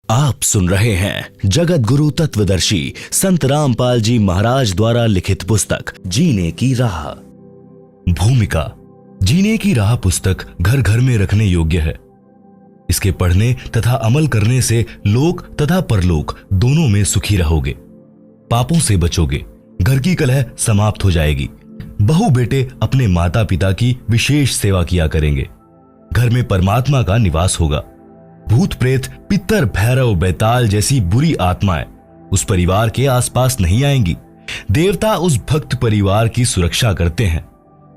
आप सुन रहे हैं जगत गुरु तत्वदर्शी संत रामपाल जी महाराज द्वारा लिखित पुस्तक जीने की राह। भूमिका। जीने की राह पुस्तक घर घर में रखने योग्य है। इसके पढ़ने तथा अमल करने से लोक तथा परलोक दोनों में सुखी रहोगे, पापों से बचोगे, घर की कलह समाप्त हो जाएगी, बहू बेटे अपने माता पिता की विशेष सेवा किया करेंगे, घर में परमात्मा का निवास होगा, भूत प्रेत पितर भैरव बैताल जैसी बुरी आत्माएं उस परिवार के आसपास नहीं आएंगी, देवता उस भक्त परिवार की सुरक्षा करते हैं,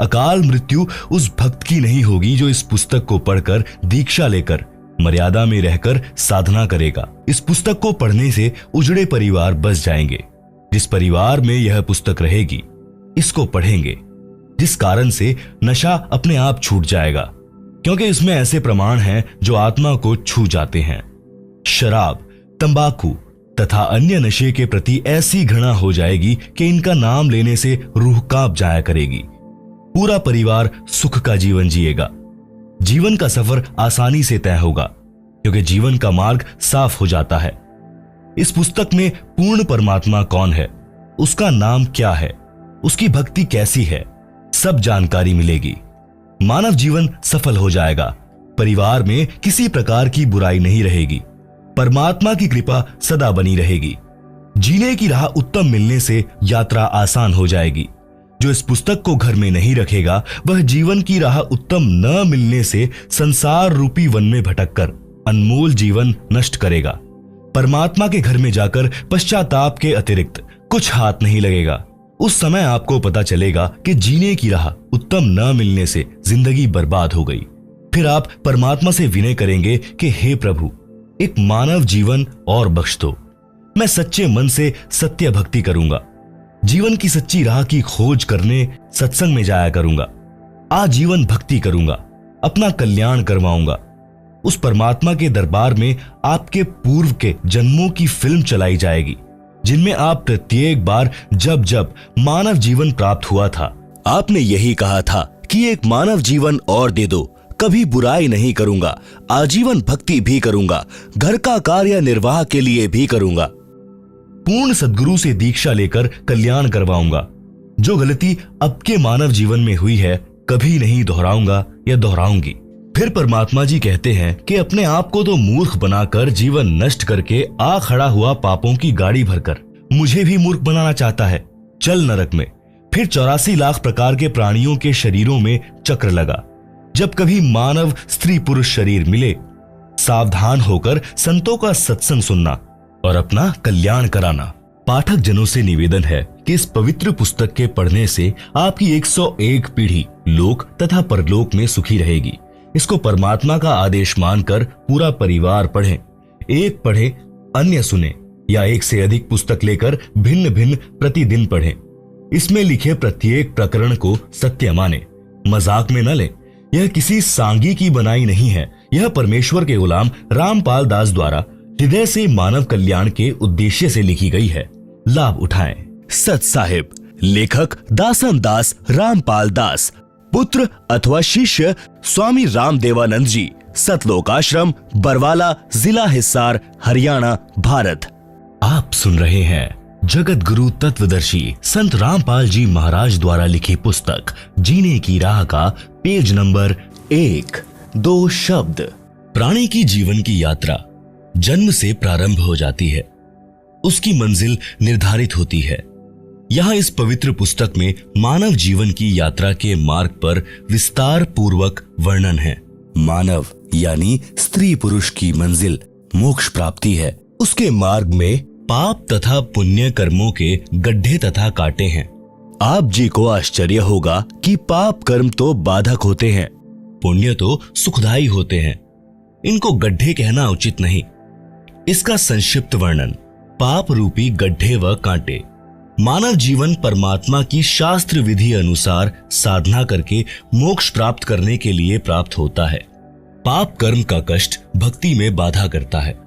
अकाल मृत्यु उस भक्त की नहीं होगी जो इस पुस्तक को पढ़कर दीक्षा लेकर मर्यादा में रहकर साधना करेगा। इस पुस्तक को पढ़ने से उजड़े परिवार बस जाएंगे। जिस परिवार में यह पुस्तक रहेगी, इसको पढ़ेंगे, जिस कारण से नशा अपने आप छूट जाएगा, क्योंकि इसमें ऐसे प्रमाण हैं जो आत्मा को छू जाते हैं। शराब, तंबाकू तथा अन्य नशे के प्रति ऐसी घृणा हो जाएगी कि इनका नाम लेने से रूह कांप जाया करेगी। पूरा परिवार सुख का जीवन जिएगा। जीवन का सफर आसानी से तय होगा, क्योंकि जीवन का मार्ग साफ हो जाता है। इस पुस्तक में पूर्ण परमात्मा कौन है, उसका नाम क्या है, उसकी भक्ति कैसी है, सब जानकारी मिलेगी। मानव जीवन सफल हो जाएगा। परिवार में किसी प्रकार की बुराई नहीं रहेगी। परमात्मा की कृपा सदा बनी रहेगी। जीने की राह उत्तम मिलने से यात्रा आसान हो जाएगी। जो इस पुस्तक को घर में नहीं रखेगा, वह जीवन की राह उत्तम न मिलने से संसार रूपी वन में भटककर अनमोल जीवन नष्ट करेगा। परमात्मा के घर में जाकर पश्चाताप के अतिरिक्त कुछ हाथ नहीं लगेगा। उस समय आपको पता चलेगा कि जीने की राह उत्तम न मिलने से जिंदगी बर्बाद हो गई। फिर आप परमात्मा से विनय करेंगे कि हे प्रभु, एक मानव जीवन और बख्श दो। मैं सच्चे मन से सत्य भक्ति करूंगा। जीवन की सच्ची राह की खोज करने सत्संग में जाया करूंगा। आजीवन भक्ति करूंगा, अपना कल्याण करवाऊंगा। उस परमात्मा के दरबार में आपके पूर्व के जन्मों की फिल्म चलाई जाएगी, जिनमें आप प्रत्येक बार जब जब मानव जीवन प्राप्त हुआ था, आपने यही कहा था कि एक मानव जीवन और दे दो, कभी बुराई नहीं करूंगा, आजीवन भक्ति भी करूंगा, घर का कार्य निर्वाह के लिए भी करूंगा, पूर्ण सद्गुरु से दीक्षा लेकर कल्याण करवाऊंगा। जो गलती अब के मानव जीवन में हुई है, कभी नहीं दोहराऊंगा या दोहराऊंगी। फिर परमात्मा जी कहते हैं कि अपने आप को तो मूर्ख बनाकर जीवन नष्ट करके आ खड़ा हुआ पापों की गाड़ी भरकर मुझे भी मूर्ख बनाना चाहता है। चल नरक में। फिर 84 लाख प्रकार के प्राणियों के शरीरों में चक्र लगा। जब कभी मानव स्त्री पुरुष शरीर मिले, सावधान होकर संतों का सत्संग सुनना और अपना कल्याण कराना। पाठक जनों से निवेदन है कि इस पवित्र पुस्तक के पढ़ने से आपकी 101 पीढ़ी लोक तथा परलोक में सुखी रहेगी। इसको परमात्मा का आदेश मानकर पूरा परिवार पढ़े। एक पढ़े, अन्य सुने, या एक से अधिक पुस्तक लेकर भिन्न भिन्न प्रतिदिन पढ़े। इसमें लिखे प्रत्येक प्रकरण को सत्य माने, मजाक में न ले। यह किसी सांगी की बनाई नहीं है। यह परमेश्वर के गुलाम रामपाल दास द्वारा हृदय से मानव कल्याण के उद्देश्य से लिखी गई है। लाभ उठाएं। सत साहिब। लेखक दासन दास रामपाल दास, पुत्र अथवा शिष्य स्वामी रामदेवानंद जी, सतलोक आश्रम, बरवाला, जिला हिसार, हरियाणा, भारत। आप सुन रहे हैं जगत गुरु तत्वदर्शी संत रामपाल जी महाराज द्वारा लिखी पुस्तक जीने की राह का पेज नंबर 1। 2 शब्द। प्राणी की जीवन की यात्रा जन्म से प्रारंभ हो जाती है। उसकी मंजिल निर्धारित होती है। यहाँ इस पवित्र पुस्तक में मानव जीवन की यात्रा के मार्ग पर विस्तार पूर्वक वर्णन है। मानव यानी स्त्री पुरुष की मंजिल मोक्ष प्राप्ति है। उसके मार्ग में पाप तथा पुण्य कर्मों के गड्ढे तथा कांटे हैं। आप जी को आश्चर्य होगा कि पाप कर्म तो बाधक होते हैं, पुण्य तो सुखदायी होते हैं। इनको गड्ढे कहना उचित नहीं। इसका संक्षिप्त वर्णन। पाप रूपी गड्ढे व कांटे। मानव जीवन परमात्मा की शास्त्र विधि अनुसार साधना करके मोक्ष प्राप्त करने के लिए प्राप्त होता है। पाप कर्म का कष्ट भक्ति में बाधा करता है।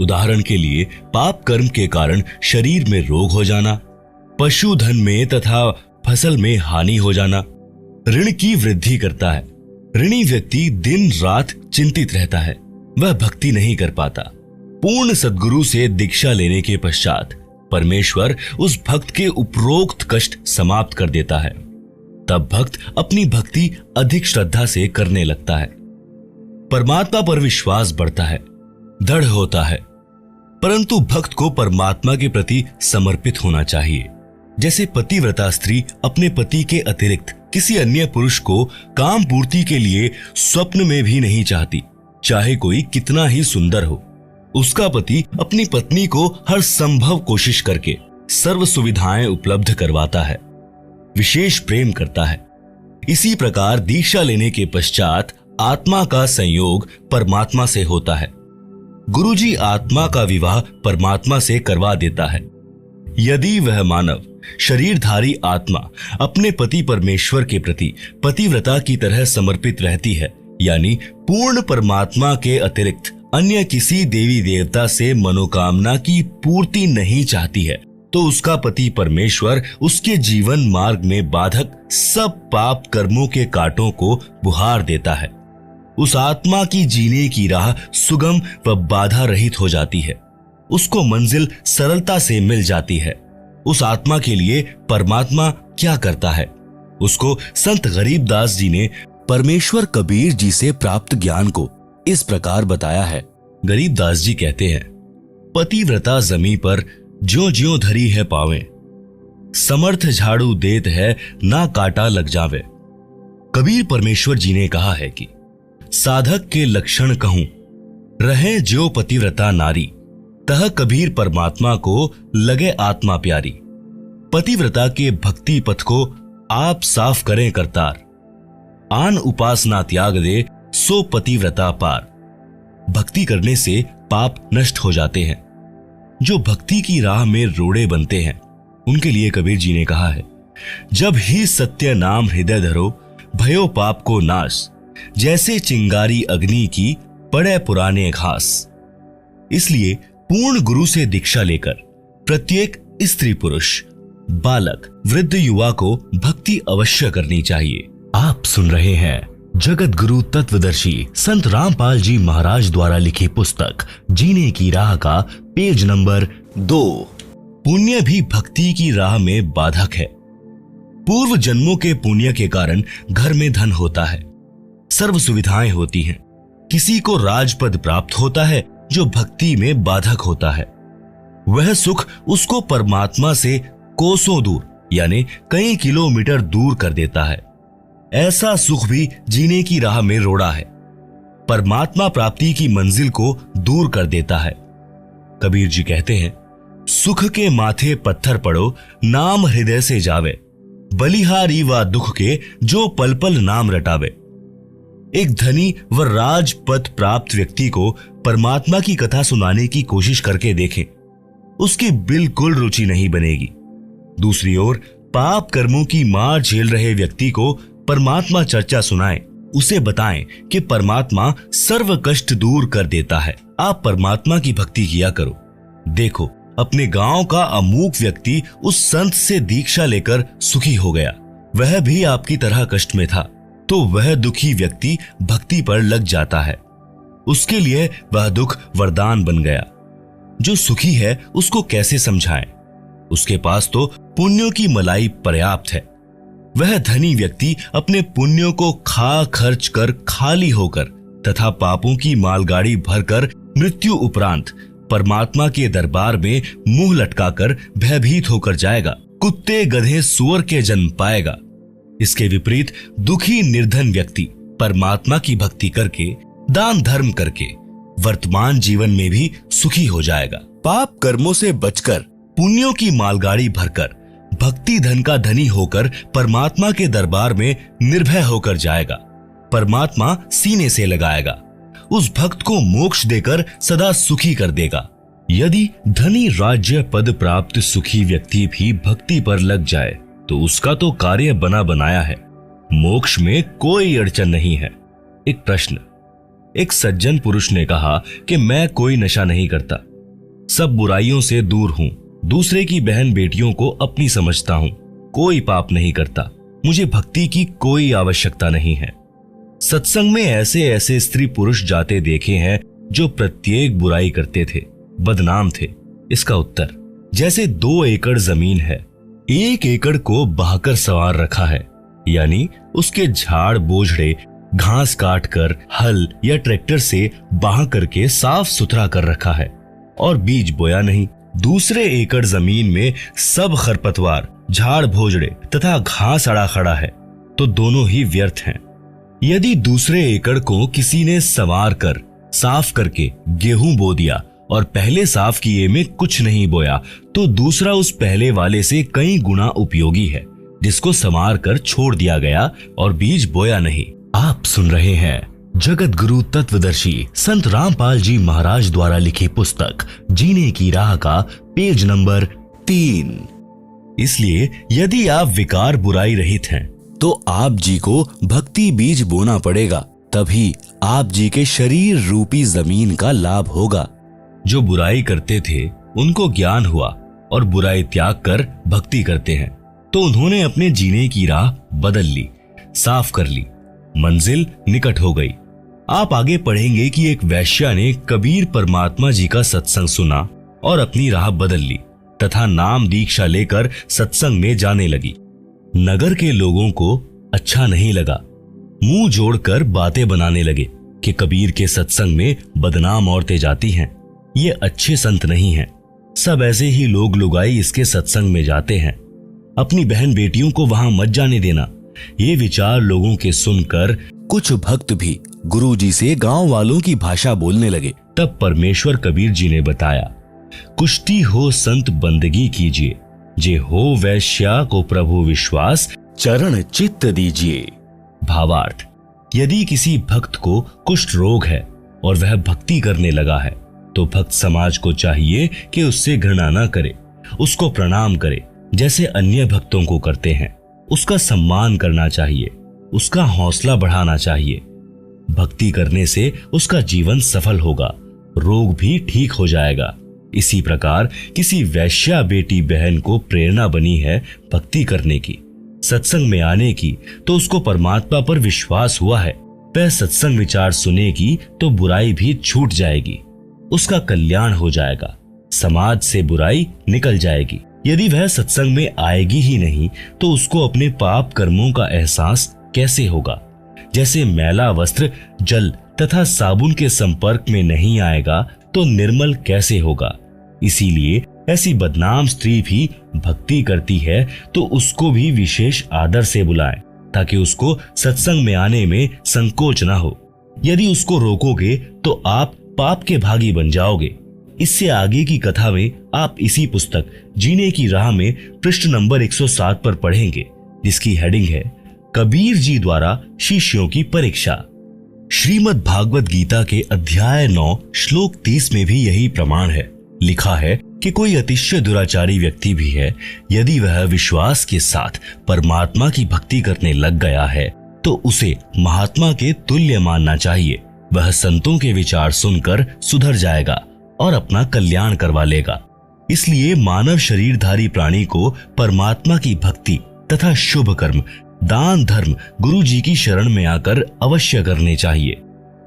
उदाहरण के लिए, पाप कर्म के कारण शरीर में रोग हो जाना, पशुधन में तथा फसल में हानि हो जाना, ऋण की वृद्धि करता है। ऋणी व्यक्ति दिन रात चिंतित रहता है, वह भक्ति नहीं कर पाता। पूर्ण सद्गुरु से दीक्षा लेने के पश्चात परमेश्वर उस भक्त के उपरोक्त कष्ट समाप्त कर देता है। तब भक्त अपनी भक्ति अधिक श्रद्धा से करने लगता है। परमात्मा पर विश्वास बढ़ता है, दृढ़ होता है। परंतु भक्त को परमात्मा के प्रति समर्पित होना चाहिए। जैसे पतिव्रता स्त्री अपने पति के अतिरिक्त किसी अन्य पुरुष को काम पूर्ति के लिए स्वप्न में भी नहीं चाहती, चाहे कोई कितना ही सुंदर हो। उसका पति अपनी पत्नी को हर संभव कोशिश करके सर्व सुविधाएं उपलब्ध करवाता है, विशेष प्रेम करता है। इसी प्रकार दीक्षा लेने के पश्चात आत्मा का संयोग परमात्मा से होता है। गुरुजी आत्मा का विवाह परमात्मा से करवा देता है। यदि वह मानव शरीरधारी आत्मा अपने पति परमेश्वर के प्रति पतिव्रता की तरह समर्पित रहती है, यानी पूर्ण परमात्मा के अतिरिक्त अन्य किसी देवी देवता से मनोकामना की पूर्ति नहीं चाहती है, तो उसका पति परमेश्वर उसके जीवन मार्ग में बाधक सब पाप कर्मों के कांटों को बुहार देता है। उस आत्मा की जीने की राह सुगम व बाधा रहित हो जाती है। उसको मंजिल सरलता से मिल जाती है। उस आत्मा के लिए परमात्मा क्या करता है, उसको संत गरीबदास जी ने परमेश्वर कबीर जी से प्राप्त ज्ञान को इस प्रकार बताया है। गरीबदास जी कहते हैं, पतिव्रता जमी पर ज्यों ज्यों धरी है पावे, समर्थ झाड़ू देत है ना काटा लग जावे। कबीर परमेश्वर जी ने कहा है कि साधक के लक्षण कहूं, रहे ज्यो पतिव्रता नारी, तह कबीर परमात्मा को लगे आत्मा प्यारी। पतिव्रता के भक्ति पथ को आप साफ करें करतार, आन उपासना त्याग दे सो पतिव्रता पार। भक्ति करने से पाप नष्ट हो जाते हैं। जो भक्ति की राह में रोड़े बनते हैं, उनके लिए कबीर जी ने कहा है, जब ही सत्य नाम हृदय धरो, भयो पाप को नाश, जैसे चिंगारी अग्नि की पड़े पुराने घास। इसलिए पूर्ण गुरु से दीक्षा लेकर प्रत्येक स्त्री पुरुष, बालक, वृद्ध, युवा को भक्ति अवश्य करनी चाहिए। आप सुन रहे हैं जगत गुरु तत्वदर्शी संत रामपाल जी महाराज द्वारा लिखी पुस्तक जीने की राह का पेज नंबर 2। पुण्य भी भक्ति की राह में बाधक है। पूर्व जन्मों के पुण्य के कारण घर में धन होता है, सर्व सुविधाएं होती हैं। किसी को राजपद प्राप्त होता है जो भक्ति में बाधक होता है। वह सुख उसको परमात्मा से कोसों दूर यानी कई किलोमीटर दूर कर देता है। ऐसा सुख भी जीने की राह में रोड़ा है, परमात्मा प्राप्ति की मंजिल को दूर कर देता है। कबीर जी कहते हैं, सुख के माथे पत्थर पड़ो, नाम हृदय से जावे, बलिहारी व दुख के जो पल पल नाम रटावे। एक धनी व राजपद प्राप्त व्यक्ति को परमात्मा की कथा सुनाने की कोशिश करके देखें, उसकी बिल्कुल रुचि नहीं बनेगी। दूसरी ओर पाप कर्मों की मार झेल रहे व्यक्ति को परमात्मा चर्चा सुनाएं, उसे बताएं कि परमात्मा सर्व कष्ट दूर कर देता है। आप परमात्मा की भक्ति किया करो। देखो, अपने गांव का अमूक व्यक्ति उस संत से दीक्षा लेकर सुखी हो गया। वह भी आपकी तरह कष्ट में था, तो वह दुखी व्यक्ति भक्ति पर लग जाता है। उसके लिए वह दुख वरदान बन गया। जो सुखी है उसको कैसे समझाएं? उसके पास तो पुण्यों की मलाई पर्याप्त है। वह धनी व्यक्ति अपने पुण्यों को खा खर्च कर खाली होकर तथा पापों की मालगाड़ी भरकर मृत्यु उपरांत परमात्मा के दरबार में मुंह लटकाकर भयभीत होकर जाएगा। कुत्ते गधे सुअर के जन्म पाएगा। इसके विपरीत दुखी निर्धन व्यक्ति परमात्मा की भक्ति करके, दान धर्म करके वर्तमान जीवन में भी सुखी हो जाएगा। पाप कर्मों से बचकर पुण्यों की मालगाड़ी भरकर भक्ति धन का धनी होकर परमात्मा के दरबार में निर्भय होकर जाएगा। परमात्मा सीने से लगाएगा, उस भक्त को मोक्ष देकर सदा सुखी कर देगा। यदि धनी राज्य पद प्राप्त सुखी व्यक्ति भी भक्ति पर लग जाए तो उसका तो कार्य बना बनाया है, मोक्ष में कोई अड़चन नहीं है। एक प्रश्न। एक सज्जन पुरुष ने कहा कि मैं कोई नशा नहीं करता, सब बुराइयों से दूर हूं, दूसरे की बहन बेटियों को अपनी समझता हूं, कोई पाप नहीं करता, मुझे भक्ति की कोई आवश्यकता नहीं है। सत्संग में ऐसे ऐसे स्त्री पुरुष जाते देखे हैं जो प्रत्येक बुराई करते थे, बदनाम थे? इसका उत्तर, जैसे 2 एकड़ जमीन है, 1 एकड़ को बहाकर संवार रखा है, यानी उसके झाड़ बोझड़े घास काट कर हल या ट्रैक्टर से बहा करके साफ सुथरा कर रखा है और बीज बोया नहीं। दूसरे एकड़ जमीन में सब खरपतवार, झाड़ भोजड़े तथा घास अड़ा खड़ा है, तो दोनों ही व्यर्थ हैं। यदि दूसरे एकड़ को किसी ने संवार कर साफ करके गेहूं बो दिया और पहले साफ किए में कुछ नहीं बोया, तो दूसरा उस पहले वाले से कई गुना उपयोगी है, जिसको संवार कर छोड़ दिया गया और बीज बोया नहीं। आप सुन रहे हैं जगत गुरु तत्वदर्शी संत रामपाल जी महाराज द्वारा लिखी पुस्तक जीने की राह का पेज नंबर 3। इसलिए यदि आप विकार बुराई रहित हैं, तो आप जी को भक्ति बीज बोना पड़ेगा, तभी आप जी के शरीर रूपी जमीन का लाभ होगा। जो बुराई करते थे उनको ज्ञान हुआ और बुराई त्याग कर भक्ति करते हैं, तो उन्होंने अपने जीने की राह बदल ली, साफ कर ली, मंजिल निकट हो गई। आप आगे पढ़ेंगे कि एक वैश्या ने कबीर परमात्मा जी का सत्संग सुना और अपनी राह बदल ली तथा नाम दीक्षा लेकर सत्संग में जाने लगी। नगर के लोगों को अच्छा नहीं लगा, मुंह जोड़कर बातें बनाने लगे कि कबीर के सत्संग में बदनाम औरतें जाती हैं, ये अच्छे संत नहीं हैं। सब ऐसे ही लोग लुगाई इसके सत्संग में जाते हैं, अपनी बहन बेटियों को वहां मत जाने देना। ये विचार लोगों के सुनकर कुछ भक्त भी गुरुजी से गांव वालों की भाषा बोलने लगे। तब परमेश्वर कबीर जी ने बताया, कुश्ती हो संत बंदगी कीजिए, जे हो वैश्या को प्रभु विश्वास, चरण चित्त दीजिए। भावार्थ, यदि किसी भक्त को कुष्ठ रोग है और वह भक्ति करने लगा है, तो भक्त समाज को चाहिए कि उससे घृणा न करे, उसको प्रणाम करे जैसे अन्य भक्तों को करते हैं। उसका सम्मान करना चाहिए, उसका हौसला बढ़ाना चाहिए। भक्ति करने से उसका जीवन सफल होगा, रोग भी ठीक हो जाएगा। इसी प्रकार किसी वैश्या बेटी बहन को प्रेरणा बनी है भक्ति करने की, सत्संग में आने की, तो उसको परमात्मा पर विश्वास हुआ है। वह सत्संग विचार सुनेगी तो बुराई भी छूट जाएगी, उसका कल्याण हो जाएगा, समाज से बुराई निकल जाएगी। यदि वह सत्संग में आएगी ही नहीं, तो उसको अपने पाप कर्मों का एहसास कैसे होगा? जैसे मैला वस्त्र जल तथा साबुन के संपर्क में नहीं आएगा तो निर्मल कैसे होगा? इसीलिए ऐसी बदनाम स्त्री भी भक्ति करती है तो उसको भी विशेष आदर से बुलाएं, ताकि उसको सत्संग में आने में संकोच ना हो। यदि उसको रोकोगे तो आप पाप के भागी बन जाओगे। इससे आगे की कथा में आप इसी पुस्तक जीने की राह में पृष्ठ नंबर 107 पर पढ़ेंगे, जिसकी हेडिंग है कबीर जी द्वारा शिष्यों की परीक्षा। श्रीमद् भागवत गीता के अध्याय 9 श्लोक 30 में भी यही प्रमाण है। लिखा है कि कोई अतिशय दुराचारी व्यक्ति भी है, यदि वह विश्वास के साथ परमात्मा की भक्ति करने लग गया है, तो उसे महात्मा के तुल्य मानना चाहिए। वह संतों के विचार सुनकर सुधर जाएगा और अपना कल्याण करवा लेगा। इसलिए मानव शरीरधारी प्राणी को परमात्मा की भक्ति तथा शुभ कर्म, दान धर्म गुरु जी की शरण में आकर अवश्य करने चाहिए।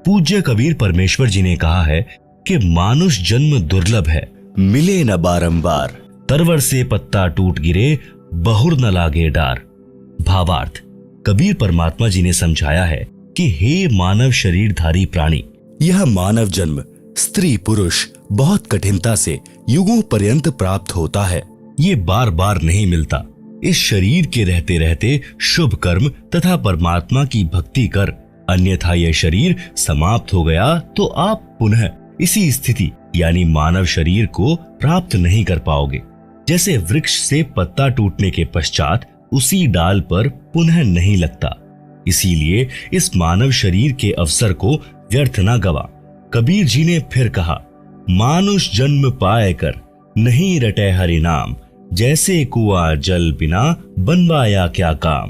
पूज्य कबीर परमेश्वर जी ने कहा है कि मानुष जन्म दुर्लभ है, मिले न बारंबार, तरवर से पत्ता टूट गिरे, बहुर न लागे डार। भावार्थ, कबीर परमात्मा जी ने समझाया है कि हे मानव शरीरधारी प्राणी, यह मानव जन्म स्त्री पुरुष बहुत कठिनता से युगों पर्यंत प्राप्त होता है। ये बार बार नहीं मिलता। इस शरीर के रहते रहते शुभ कर्म तथा परमात्मा की भक्ति कर, अन्यथा यह शरीर समाप्त हो गया तो आप पुनः इसी स्थिति यानी मानव शरीर को प्राप्त नहीं कर पाओगे। जैसे वृक्ष से पत्ता टूटने के पश्चात उसी डाल पर पुनः नहीं लगता। इसीलिए इस मानव शरीर के अवसर को व्यर्थ न गवा। कबीर जी ने फिर कहा, मानुष जन्म पाए कर नहीं रटे हरि नाम, जैसे कुआं जल बिना बनवाया क्या काम।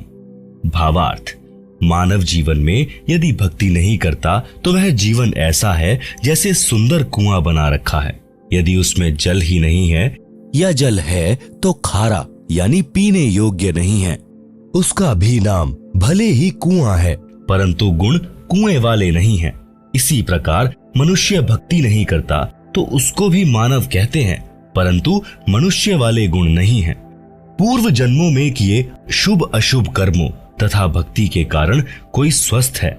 भावार्थ, मानव जीवन में यदि भक्ति नहीं करता तो वह जीवन ऐसा है जैसे सुंदर कुआं बना रखा है। यदि उसमें जल ही नहीं है या जल है तो खारा यानी पीने योग्य नहीं है। उसका भी नाम भले ही कुआं है, परंतु गुण कुएं वाले नहीं हैं। इसी प्रकार मनुष्य भक्ति नहीं करता तो उसको भी मानव कहते हैं, परंतु मनुष्य वाले गुण नहीं हैं। पूर्व जन्मों में किए शुभ अशुभ कर्मों तथा भक्ति के कारण कोई स्वस्थ है,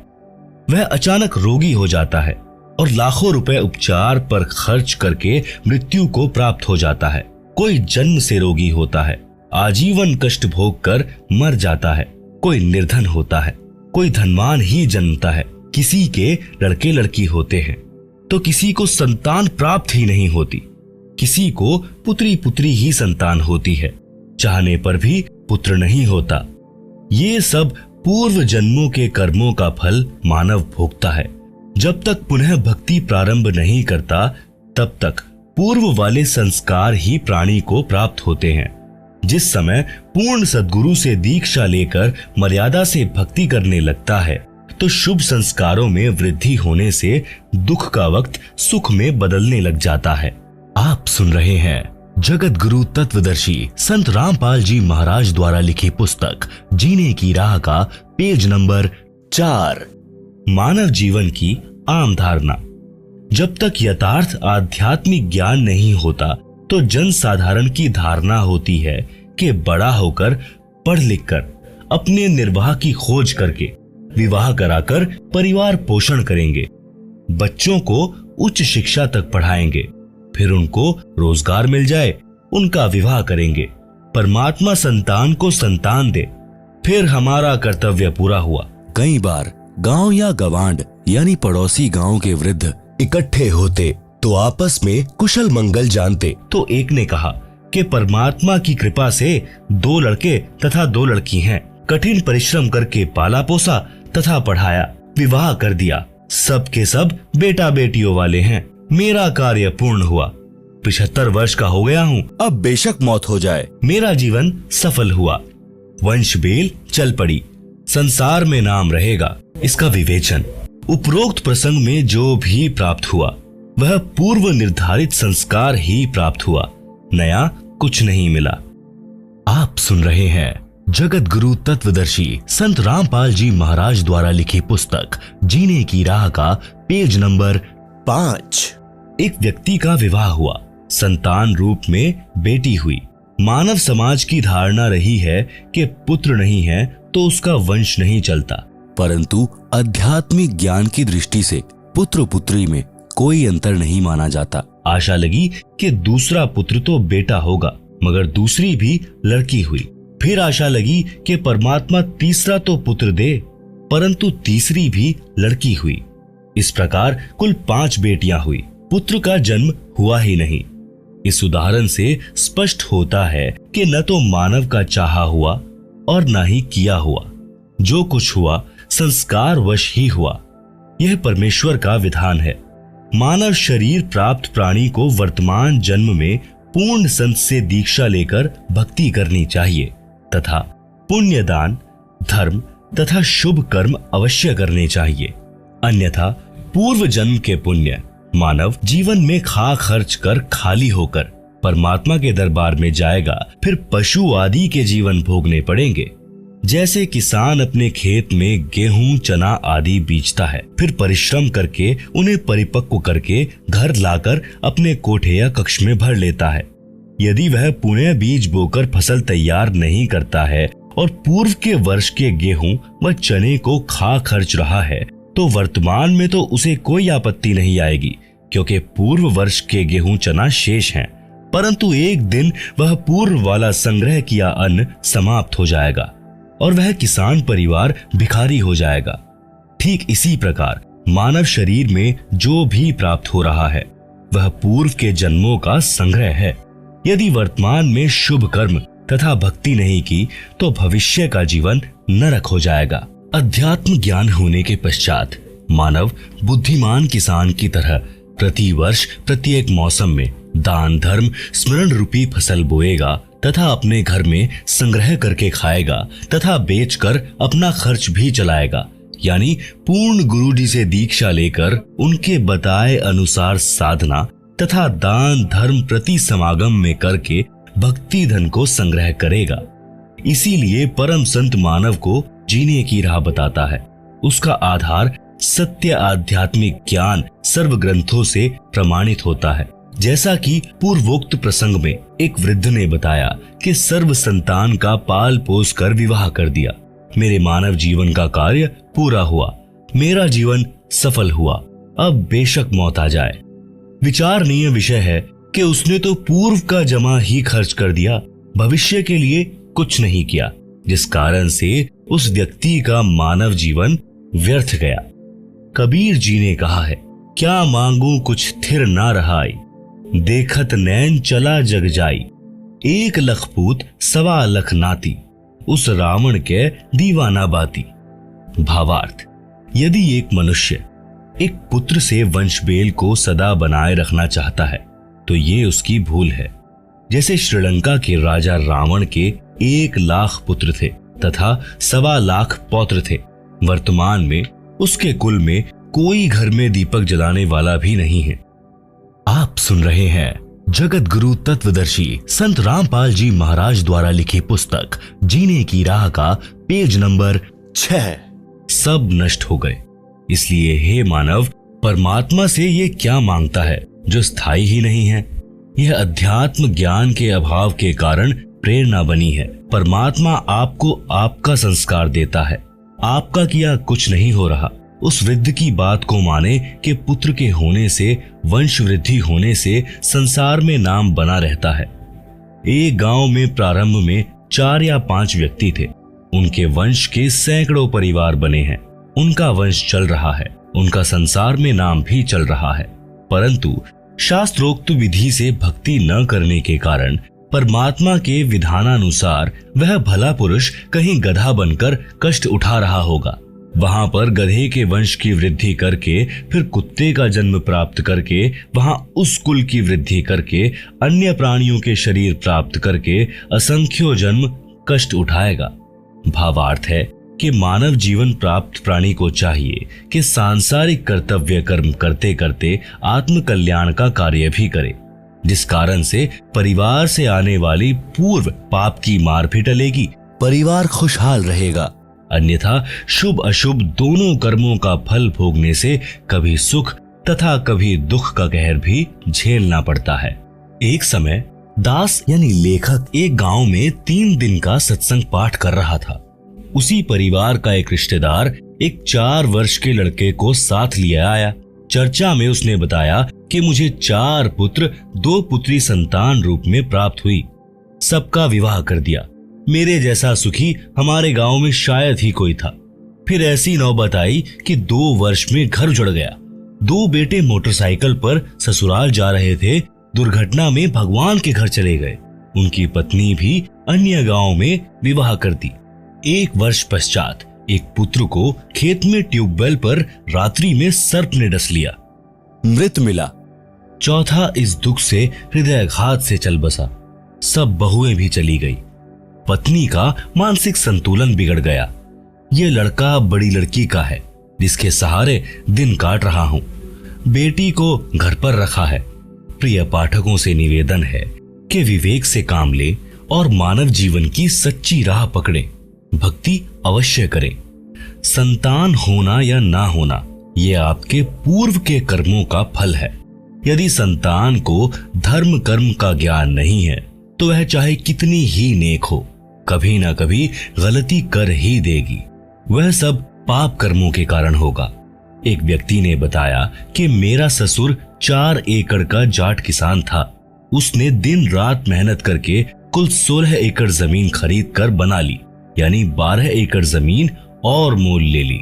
वह अचानक रोगी हो जाता है और लाखों रुपए उपचार पर खर्च करके मृत्यु को प्राप्त हो जाता है। कोई जन्म से रोगी होता है, आजीवन कष्ट भोग कर मर जाता है। कोई निर्धन होता है, कोई धनवान ही जन्मता है। किसी के लड़के लड़की होते हैं तो किसी को संतान प्राप्त ही नहीं होती, किसी को पुत्री पुत्री ही संतान होती है, चाहने पर भी पुत्र नहीं होता। ये सब पूर्व जन्मों के कर्मों का फल मानव भोगता है। जब तक पुनः भक्ति प्रारंभ नहीं करता, तब तक पूर्व वाले संस्कार ही प्राणी को प्राप्त होते हैं। जिस समय पूर्ण सद्गुरु से दीक्षा लेकर मर्यादा से भक्ति करने लगता है, तो शुभ संस्कारों में वृद्धि होने से दुख का वक्त सुख में बदलने लग जाता है। आप सुन रहे हैं जगत गुरु तत्वदर्शी संत रामपाल जी महाराज द्वारा लिखी पुस्तक जीने की राह का पेज नंबर 4, मानव जीवन की आम धारणा। जब तक यथार्थ आध्यात्मिक ज्ञान नहीं होता, तो जन साधारण की धारणा होती है कि बड़ा होकर पढ़ लिख कर अपने निर्वाह की खोज करके विवाह कराकर परिवार पोषण करेंगे, बच्चों को उच्च शिक्षा तक पढ़ाएंगे, फिर उनको रोजगार मिल जाए उनका विवाह करेंगे, परमात्मा संतान को संतान दे, फिर हमारा कर्तव्य पूरा हुआ। कई बार गांव या गवांड यानी पड़ोसी गांव के वृद्ध इकट्ठे होते तो आपस में कुशल मंगल जानते। तो एक ने कहा कि परमात्मा की कृपा से 2 लड़के तथा 2 लड़की हैं, कठिन परिश्रम करके पाला पोसा तथा पढ़ाया, विवाह कर दिया, सब के सब बेटा बेटियों वाले हैं। मेरा कार्य पूर्ण हुआ, 75 वर्ष का हो गया हूँ, अब बेशक मौत हो जाए, मेरा जीवन सफल हुआ, वंश बेल चल पड़ी, संसार में नाम रहेगा। इसका विवेचन उपरोक्त प्रसंग में जो भी प्राप्त हुआ वह पूर्व निर्धारित संस्कार ही प्राप्त हुआ, नया कुछ नहीं मिला। आप सुन रहे हैं जगत गुरु तत्वदर्शी संत रामपाल जी महाराज द्वारा लिखी पुस्तक जीने की राह का पेज नंबर 5। एक व्यक्ति का विवाह हुआ, संतान रूप में बेटी हुई। मानव समाज की धारणा रही है कि पुत्र नहीं है तो उसका वंश नहीं चलता, परंतु आध्यात्मिक ज्ञान की दृष्टि से पुत्र पुत्री में कोई अंतर नहीं माना जाता। आशा लगी कि दूसरा पुत्र तो बेटा होगा, मगर दूसरी भी लड़की हुई। फिर आशा लगी कि परमात्मा तीसरा तो पुत्र दे, परंतु तीसरी भी लड़की हुई। इस प्रकार कुल 5 बेटियां हुई, पुत्र का जन्म हुआ ही नहीं। इस उदाहरण से स्पष्ट होता है कि न तो मानव का चाहा हुआ और न ही किया हुआ, जो कुछ हुआ संस्कार वश ही हुआ। यह परमेश्वर का विधान है। मानव शरीर प्राप्त प्राणी को वर्तमान जन्म में पूर्ण संत से दीक्षा लेकर भक्ति करनी चाहिए तथा पुण्य दान, धर्म तथा शुभ कर्म अवश्य करने चाहिए। अन्यथा पूर्व जन्म के पुण्य मानव जीवन में खा खर्च कर खाली होकर परमात्मा के दरबार में जाएगा, फिर पशु आदि के जीवन भोगने पड़ेंगे। जैसे किसान अपने खेत में गेहूं, चना आदि बीजता है, फिर परिश्रम करके उन्हें परिपक्व करके घर लाकर अपने कोठे या कक्ष में भर लेता है। यदि वह पुनः बीज बोकर फसल तैयार नहीं करता है और पूर्व के वर्ष के गेहूं व चने को खा खर्च रहा है, तो वर्तमान में तो उसे कोई आपत्ति नहीं आएगी, क्योंकि पूर्व वर्ष के गेहूं चना शेष हैं। परंतु एक दिन वह पूर्व वाला संग्रह किया अन्न समाप्त हो जाएगा और वह किसान परिवार भिखारी हो जाएगा। ठीक इसी प्रकार मानव शरीर में जो भी प्राप्त हो रहा है वह पूर्व के जन्मों का संग्रह है। यदि वर्तमान में शुभ कर्म तथा भक्ति नहीं की तो भविष्य का जीवन नरक हो जाएगा। अध्यात्म ज्ञान होने के पश्चात मानव बुद्धिमान किसान की तरह प्रति वर्ष प्रत्येक मौसम में दान धर्म स्मरण रूपी फसल बोएगा तथा अपने घर में संग्रह करके खाएगा तथा बेचकर अपना खर्च भी चलाएगा। यानी पूर्ण गुरु जी से दीक्षा लेकर उनके बताए अनुसार साधना तथा दान धर्म प्रति समागम में करके भक्ति धन को संग्रह करेगा। इसीलिए परम संत मानव को जीने की राह बताता है। उसका आधार सत्य आध्यात्मिक ज्ञान सर्व ग्रंथों से प्रमाणित होता है। जैसा कि पूर्वोक्त प्रसंग में एक वृद्ध ने बताया कि सर्व संतान का पाल पोस कर विवाह कर दिया। मेरे मानव जीवन का कार्य पूरा हुआ, मेरा जीवन सफल हुआ, अब बेशक मौत आ जाए। विचारणीय विषय है कि उसने तो पूर्व का जमा ही खर्च कर दिया, भविष्य के लिए कुछ नहीं किया, जिस कारण से उस व्यक्ति का मानव जीवन व्यर्थ गया। कबीर जी ने कहा है, क्या मांगू कुछ थिर ना रहाई, देखत नैन चला जग जाई, 1 लख पूत 1.25 लख नाती, उस रावण के दीवाना बाती। भावार्थ, यदि एक मनुष्य एक पुत्र से वंशबेल को सदा बनाए रखना चाहता है तो ये उसकी भूल है। जैसे श्रीलंका के राजा रावण के 1 लाख पुत्र थे तथा 1.25 लाख पौत्र थे। वर्तमान में उसके कुल में कोई घर में दीपक जलाने वाला भी नहीं है। आप सुन रहे हैं जगत गुरु तत्वदर्शी संत रामपाल जी महाराज द्वारा लिखी पुस्तक जीने की राह का पेज नंबर 6। सब नष्ट हो गए, इसलिए हे मानव, परमात्मा से ये क्या मांगता है जो स्थायी ही नहीं है। यह अध्यात्म ज्ञान के अभाव के कारण प्रेरणा बनी है। परमात्मा आपको आपका संस्कार देता है, आपका किया कुछ नहीं हो रहा। उस वृद्ध की बात को माने कि पुत्र के होने से, वंश वृद्धि होने से संसार में नाम बना रहता है। एक गांव में प्रारंभ में 4 या 5 व्यक्ति थे। उनके वंश के सैकड़ों परिवार बने हैं। उनका वंश चल रहा है, उनका संसार में नाम भी चल रहा है, परंतु शास्त्रोक्त विधि से भक्ति न करने के कारण परमात्मा के विधानानुसार वह भला पुरुष कहीं गधा बनकर कष्ट उठा रहा होगा। वहां पर गधे के वंश की वृद्धि करके, फिर कुत्ते का जन्म प्राप्त करके, वहां उस कुल की वृद्धि करके, अन्य प्राणियों के शरीर प्राप्त करके असंख्यों जन्म कष्ट उठाएगा। भावार्थ है कि मानव जीवन प्राप्त प्राणी को चाहिए कि सांसारिक कर्तव्य कर्म करते करते आत्म कल्याण का कार्य भी करे, जिस कारण से परिवार से आने वाली पूर्व पाप की मार भी टलेगी, परिवार खुशहाल रहेगा। अन्यथा शुभ अशुभ दोनों कर्मों का फल भोगने से कभी सुख तथा कभी दुख का कहर भी झेलना पड़ता है। एक समय दास यानी लेखक एक गांव में 3 दिन का सत्संग पाठ कर रहा था। उसी परिवार का एक रिश्तेदार एक 4 वर्ष के लड़के को साथ लिए आया। चर्चा में उसने बताया कि मुझे 4 पुत्र 2 पुत्री संतान रूप में प्राप्त हुई, सबका विवाह कर दिया। मेरे जैसा सुखी हमारे गांव में शायद ही कोई था। फिर ऐसी नौबत आई कि 2 वर्ष में घर उजड़ गया। 2 बेटे मोटरसाइकिल पर ससुराल जा रहे थे, दुर्घटना में भगवान के घर चले गए। उनकी पत्नी भी अन्य गांव में विवाह कर दी। 1 वर्ष पश्चात एक पुत्र को खेत में ट्यूबवेल पर रात्रि में सर्प ने डस लिया, मृत मिला। चौथा इस दुख से हृदयघात से चल बसा। सब बहुएं भी चली गई। पत्नी का मानसिक संतुलन बिगड़ गया। ये लड़का बड़ी लड़की का है, जिसके सहारे दिन काट रहा हूं। बेटी को घर पर रखा है। प्रिय पाठकों से निवेदन है कि विवेक से काम ले और मानव जीवन की सच्ची राह पकड़े। भक्ति अवश्य करें। संतान होना या ना होना ये आपके पूर्व के कर्मों का फल है। यदि संतान को धर्म कर्म का ज्ञान नहीं है तो वह चाहे कितनी ही नेक हो, कभी ना कभी गलती कर ही देगी। वह सब पाप कर्मों के कारण होगा। एक व्यक्ति ने बताया कि मेरा ससुर 4 एकड़ का जाट किसान था। उसने दिन रात मेहनत करके कुल 16 एकड़ जमीन खरीद कर बना ली, यानी 12 एकड़ जमीन और मोल ले ली।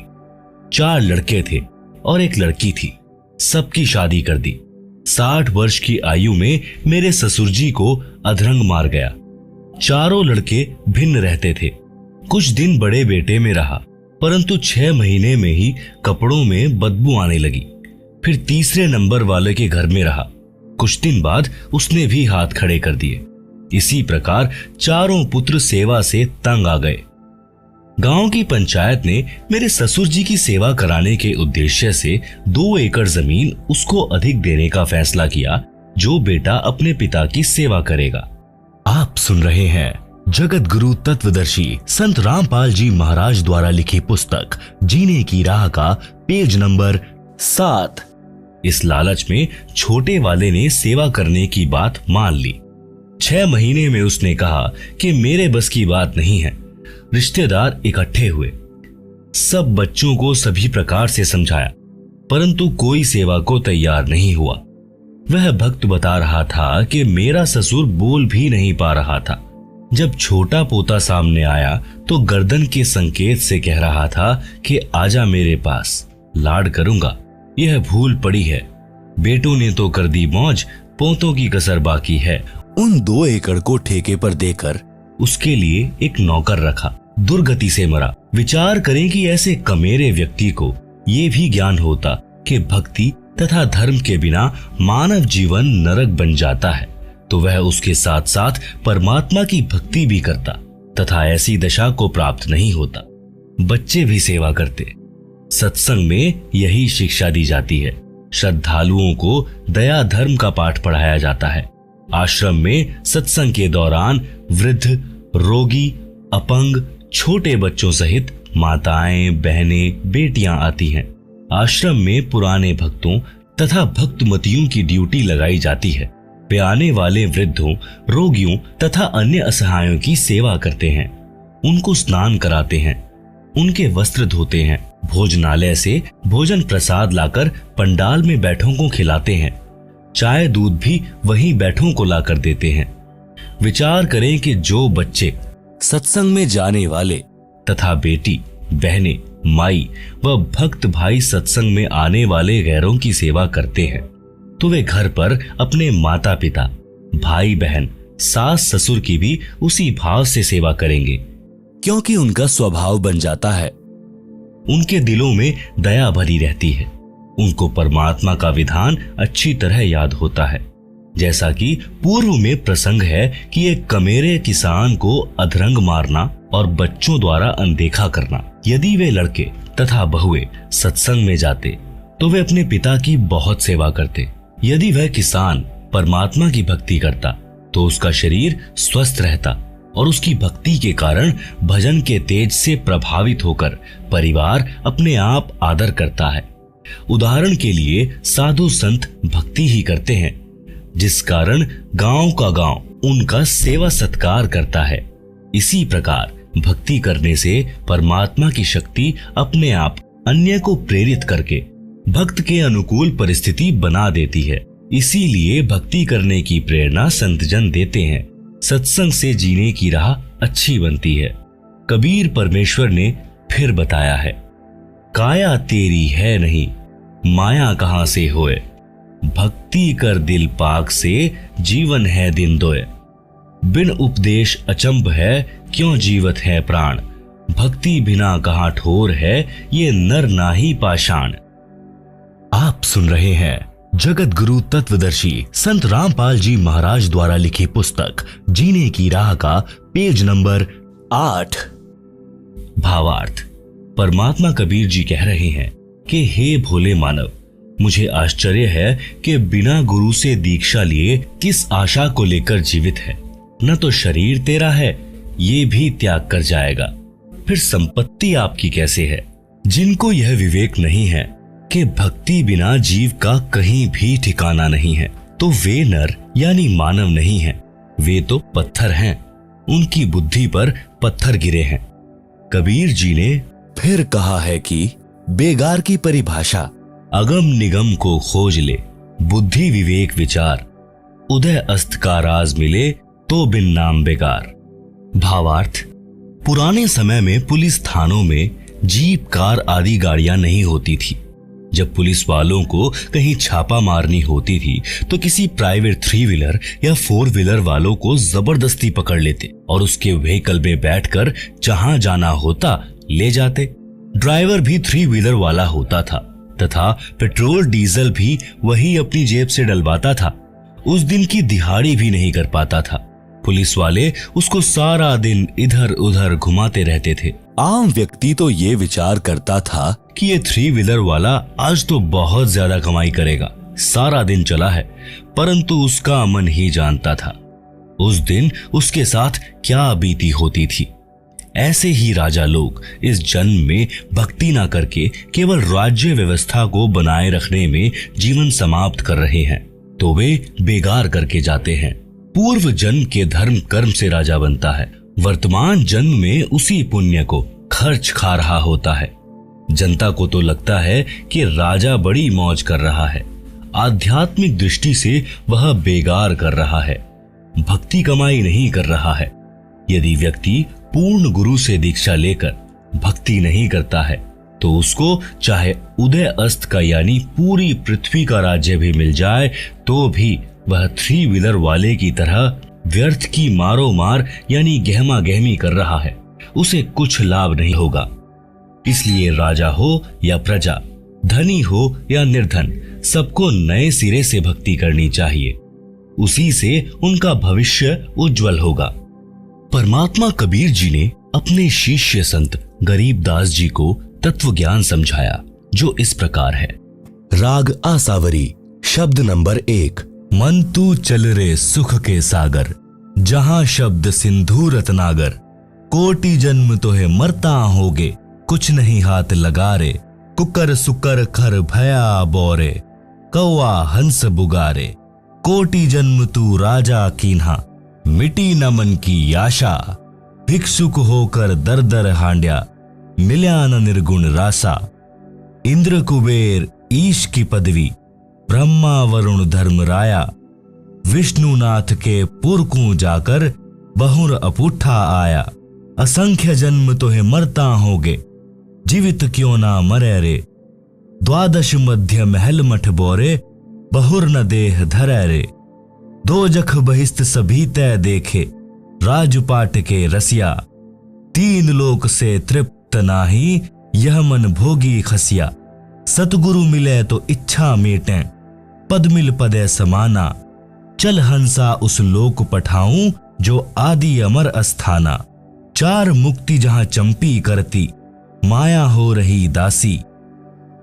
4 लड़के थे और एक लड़की थी। सबकी शादी कर दी। 60 वर्ष की आयु में मेरे ससुर जी को अधरंग मार गया। चारों लड़के भिन्न रहते थे। कुछ दिन बड़े बेटे में रहा, परंतु 6 महीने में ही कपड़ों में बदबू आने लगी। फिर तीसरे नंबर वाले के घर में रहा। कुछ दिन बाद उसने भी हाथ खड़े कर दिए। इसी प्रकार चारों पुत्र सेवा से तंग आ गए। गांव की पंचायत ने मेरे ससुर जी की सेवा कराने के उद्देश्य से 2 एकड़ जमीन उसको अधिक देने का फैसला किया, जो बेटा अपने पिता की सेवा करेगा। आप सुन रहे हैं जगत गुरु तत्वदर्शी संत रामपाल जी महाराज द्वारा लिखी पुस्तक जीने की राह का पेज नंबर 7। इस लालच में छोटे वाले ने सेवा करने की बात मान ली। 6 महीने में उसने कहा कि मेरे बस की बात नहीं है। रिश्तेदार इकट्ठे हुए, सब बच्चों को सभी प्रकार से समझाया, परंतु कोई सेवा को तैयार नहीं हुआ। वह भक्त बता रहा था कि मेरा ससुर बोल भी नहीं पा रहा था। जब छोटा पोता सामने आया तो गर्दन के संकेत से कह रहा था कि आजा मेरे पास, लाड करूंगा। यह भूल पड़ी है। बेटों ने तो कर दी मौज, पोतों की कसर बाकी है। उन 2 एकड़ को ठेके पर देकर उसके लिए एक नौकर रखा। दुर्गति से मरा। विचार करें कि ऐसे कमेरे व्यक्ति को ये भी ज्ञान होता कि भक्ति तथा धर्म के बिना मानव जीवन नरक बन जाता है, तो वह उसके साथ साथ परमात्मा की भक्ति भी करता तथा ऐसी दशा को प्राप्त नहीं होता। बच्चे भी सेवा करते। सत्संग में यही शिक्षा दी जाती है। श्रद्धालुओं को दया धर्म का पाठ पढ़ाया जाता है। आश्रम में सत्संग के दौरान वृद्ध, रोगी, अपंग, छोटे बच्चों सहित माताएं, बहनें, बेटियां आती हैं। आश्रम में पुराने भक्तों तथा भक्तमतियों की ड्यूटी लगाई जाती है। वे आने वाले वृद्धों, रोगियों तथा अन्य असहायों की सेवा करते हैं। उनको स्नान कराते हैं, उनके वस्त्र धोते हैं, भोजनालय से भोजन प्रसाद लाकर पंडाल में बैठों को खिलाते हैं। चाय दूध भी वहीं बैठों को लाकर देते हैं। विचार करें कि जो बच्चे सत्संग में जाने वाले तथा बेटी, बहनें, माई व भक्त भाई सत्संग में आने वाले गैरों की सेवा करते हैं, तो वे घर पर अपने माता पिता, भाई बहन, सास ससुर की भी उसी भाव से सेवा करेंगे, क्योंकि उनका स्वभाव बन जाता है। उनके दिलों में दया भरी रहती है। उनको परमात्मा का विधान अच्छी तरह याद होता है। जैसा कि पूर्व में प्रसंग है कि एक कमेरे किसान को अधरंग मारना और बच्चों द्वारा अनदेखा करना। यदि वे लड़के तथा बहुएं सत्संग में जाते तो वे अपने पिता की बहुत सेवा करते। यदि वह किसान परमात्मा की भक्ति करता तो उसका शरीर स्वस्थ रहता और उसकी भक्ति के कारण भजन के तेज से प्रभावित होकर परिवार अपने आप आदर करता है। उदाहरण के लिए साधु संत भक्ति ही करते हैं, जिस कारण गांव का गांव उनका सेवा सत्कार करता है। इसी प्रकार भक्ति करने से परमात्मा की शक्ति अपने आप अन्य को प्रेरित करके भक्त के अनुकूल परिस्थिति बना देती है। इसीलिए भक्ति करने की प्रेरणा संतजन देते हैं। सत्संग से जीने की राह अच्छी बनती है। कबीर परमेश्वर ने फिर बताया है, काया तेरी है नहीं, माया कहां से होए, भक्ति कर दिल पाक से, जीवन है दिन दोए। बिन उपदेश अचंभ है, क्यों जीवत है प्राण, भक्ति बिना कहां ठोर है, ये नर नाही पाषाण। आप सुन रहे हैं जगत गुरु तत्वदर्शी संत रामपाल जी महाराज द्वारा लिखी पुस्तक जीने की राह का पेज नंबर 8। भावार्थ। परमात्मा कबीर जी कह रहे हैं कि हे भोले मानव, मुझे आश्चर्य है कि बिना गुरु से दीक्षा लिए किस आशा को लेकर जीवित है। न तो शरीर तेरा है, ये भी त्याग कर जाएगा, फिर संपत्ति आपकी कैसे है। जिनको यह विवेक नहीं है कि भक्ति बिना जीव का कहीं भी ठिकाना नहीं है, तो वे नर यानी मानव नहीं हैं, वे तो पत्थर हैं। उनकी बुद्धि पर पत्थर गिरे हैं। कबीर जी ने फिर कहा है कि बेगार की परिभाषा अगम निगम को खोज ले, बुद्धि विवेक विचार, उदय अस्त का राज मिले तो बिन नाम बेकार। भावार्थ। पुराने समय में पुलिस थानों में जीप, कार आदि गाड़ियां नहीं होती थी। जब पुलिस वालों को कहीं छापा मारनी होती थी तो किसी प्राइवेट 3 व्हीलर या 4 व्हीलर वालों को जबरदस्ती पकड़ लेते और उसके व्हीकल में बैठकर जहां जाना होता ले जाते। ड्राइवर भी 3 व्हीलर वाला होता था तथा पेट्रोल डीजल भी वही अपनी जेब से डलवाता था। उस दिन की दिहाड़ी भी नहीं कर पाता था। पुलिस वाले उसको सारा दिन इधर उधर घुमाते रहते थे। आम व्यक्ति तो ये विचार करता था कि ये 3 व्हीलर वाला आज तो बहुत ज्यादा कमाई करेगा, सारा दिन चला है, परंतु उसका मन ही जानता था उस दिन उसके साथ क्या बीती होती थी। ऐसे ही राजा लोग इस जन्म में भक्ति ना करके केवल राज्य व्यवस्था को बनाए रखने में जीवन समाप्त कर रहे हैं तो वे बेगार करके जाते हैं। पूर्व जन्म के धर्म कर्म से राजा बनता है, वर्तमान जन्म में उसी पुण्य को खर्च खा रहा होता है। जनता को तो लगता है कि राजा बड़ी मौज कर रहा है, आध्यात्मिक दृष्टि से वह बेगार कर रहा है, भक्ति कमाई नहीं कर रहा है। यदि व्यक्ति पूर्ण गुरु से दीक्षा लेकर भक्ति नहीं करता है तो उसको चाहे उदय अस्त का यानी पूरी पृथ्वी का राज्य भी मिल जाए तो भी वह 3 व्हीलर वाले की तरह व्यर्थ की मारो मार यानी गहमा गहमी कर रहा है, उसे कुछ लाभ नहीं होगा। इसलिए राजा हो या प्रजा, धनी हो या निर्धन, सबको नए सिरे से भक्ति करनी चाहिए, उसी से उनका भविष्य उज्जवल होगा। परमात्मा कबीर जी ने अपने शिष्य संत गरीबदास जी को तत्व ज्ञान समझाया जो इस प्रकार है। राग आसावरी, शब्द नंबर 1। मन तू चल रे सुख के सागर, जहां शब्द सिंधु रत्नागर, कोटि जन्म तोहे मरता होगे, कुछ नहीं हाथ लगा रे, कुकर सुकर खर भया बोरे, कौआ हंस बुगारे, कोटि जन्म तू राजा कीन्हा, मिटी न मन की आशा, भिक्षुक होकर दर दर हांड्या, मिल्या न निर्गुण रासा, इंद्र कुबेर ईश की पदवी, ब्रह्मा वरुण धर्म राया, विष्णुनाथ के पुरकू जाकर बहुर अपूठा आया, असंख्य जन्म तोहे मरता होगे, जीवित क्यों ना मरे रे, द्वादश मध्य महल मठ बोरे, बहुर न देह धरे रे, दो जख बहिस्त सभी तय देखे, राजपाट के रसिया, 3 लोक से तृप्त नाही, यह मन भोगी खसिया, सतगुरु मिले तो इच्छा मेटें, पद मिल पदे समाना, चल हंसा उस लोक पठाऊं, जो आदि अमर अस्थाना, 4 मुक्ति जहां चंपी करती, माया हो रही दासी,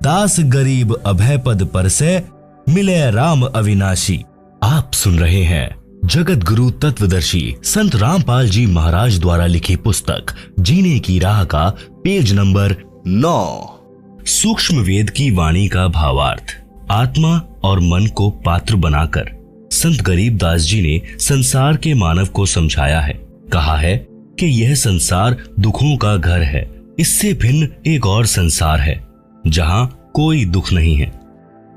दास गरीब अभय पद पर से, मिले राम अविनाशी। आप सुन रहे हैं जगत गुरु तत्वदर्शी संत रामपाल जी महाराज द्वारा लिखी पुस्तक जीने की राह का पेज नंबर 9। सूक्ष्म वेद की वाणी का भावार्थ। आत्मा और मन को पात्र बनाकर संत गरीबदास जी ने संसार के मानव को समझाया है। कहा है कि यह संसार दुखों का घर है, इससे भिन्न एक और संसार है जहां कोई दुख नहीं है।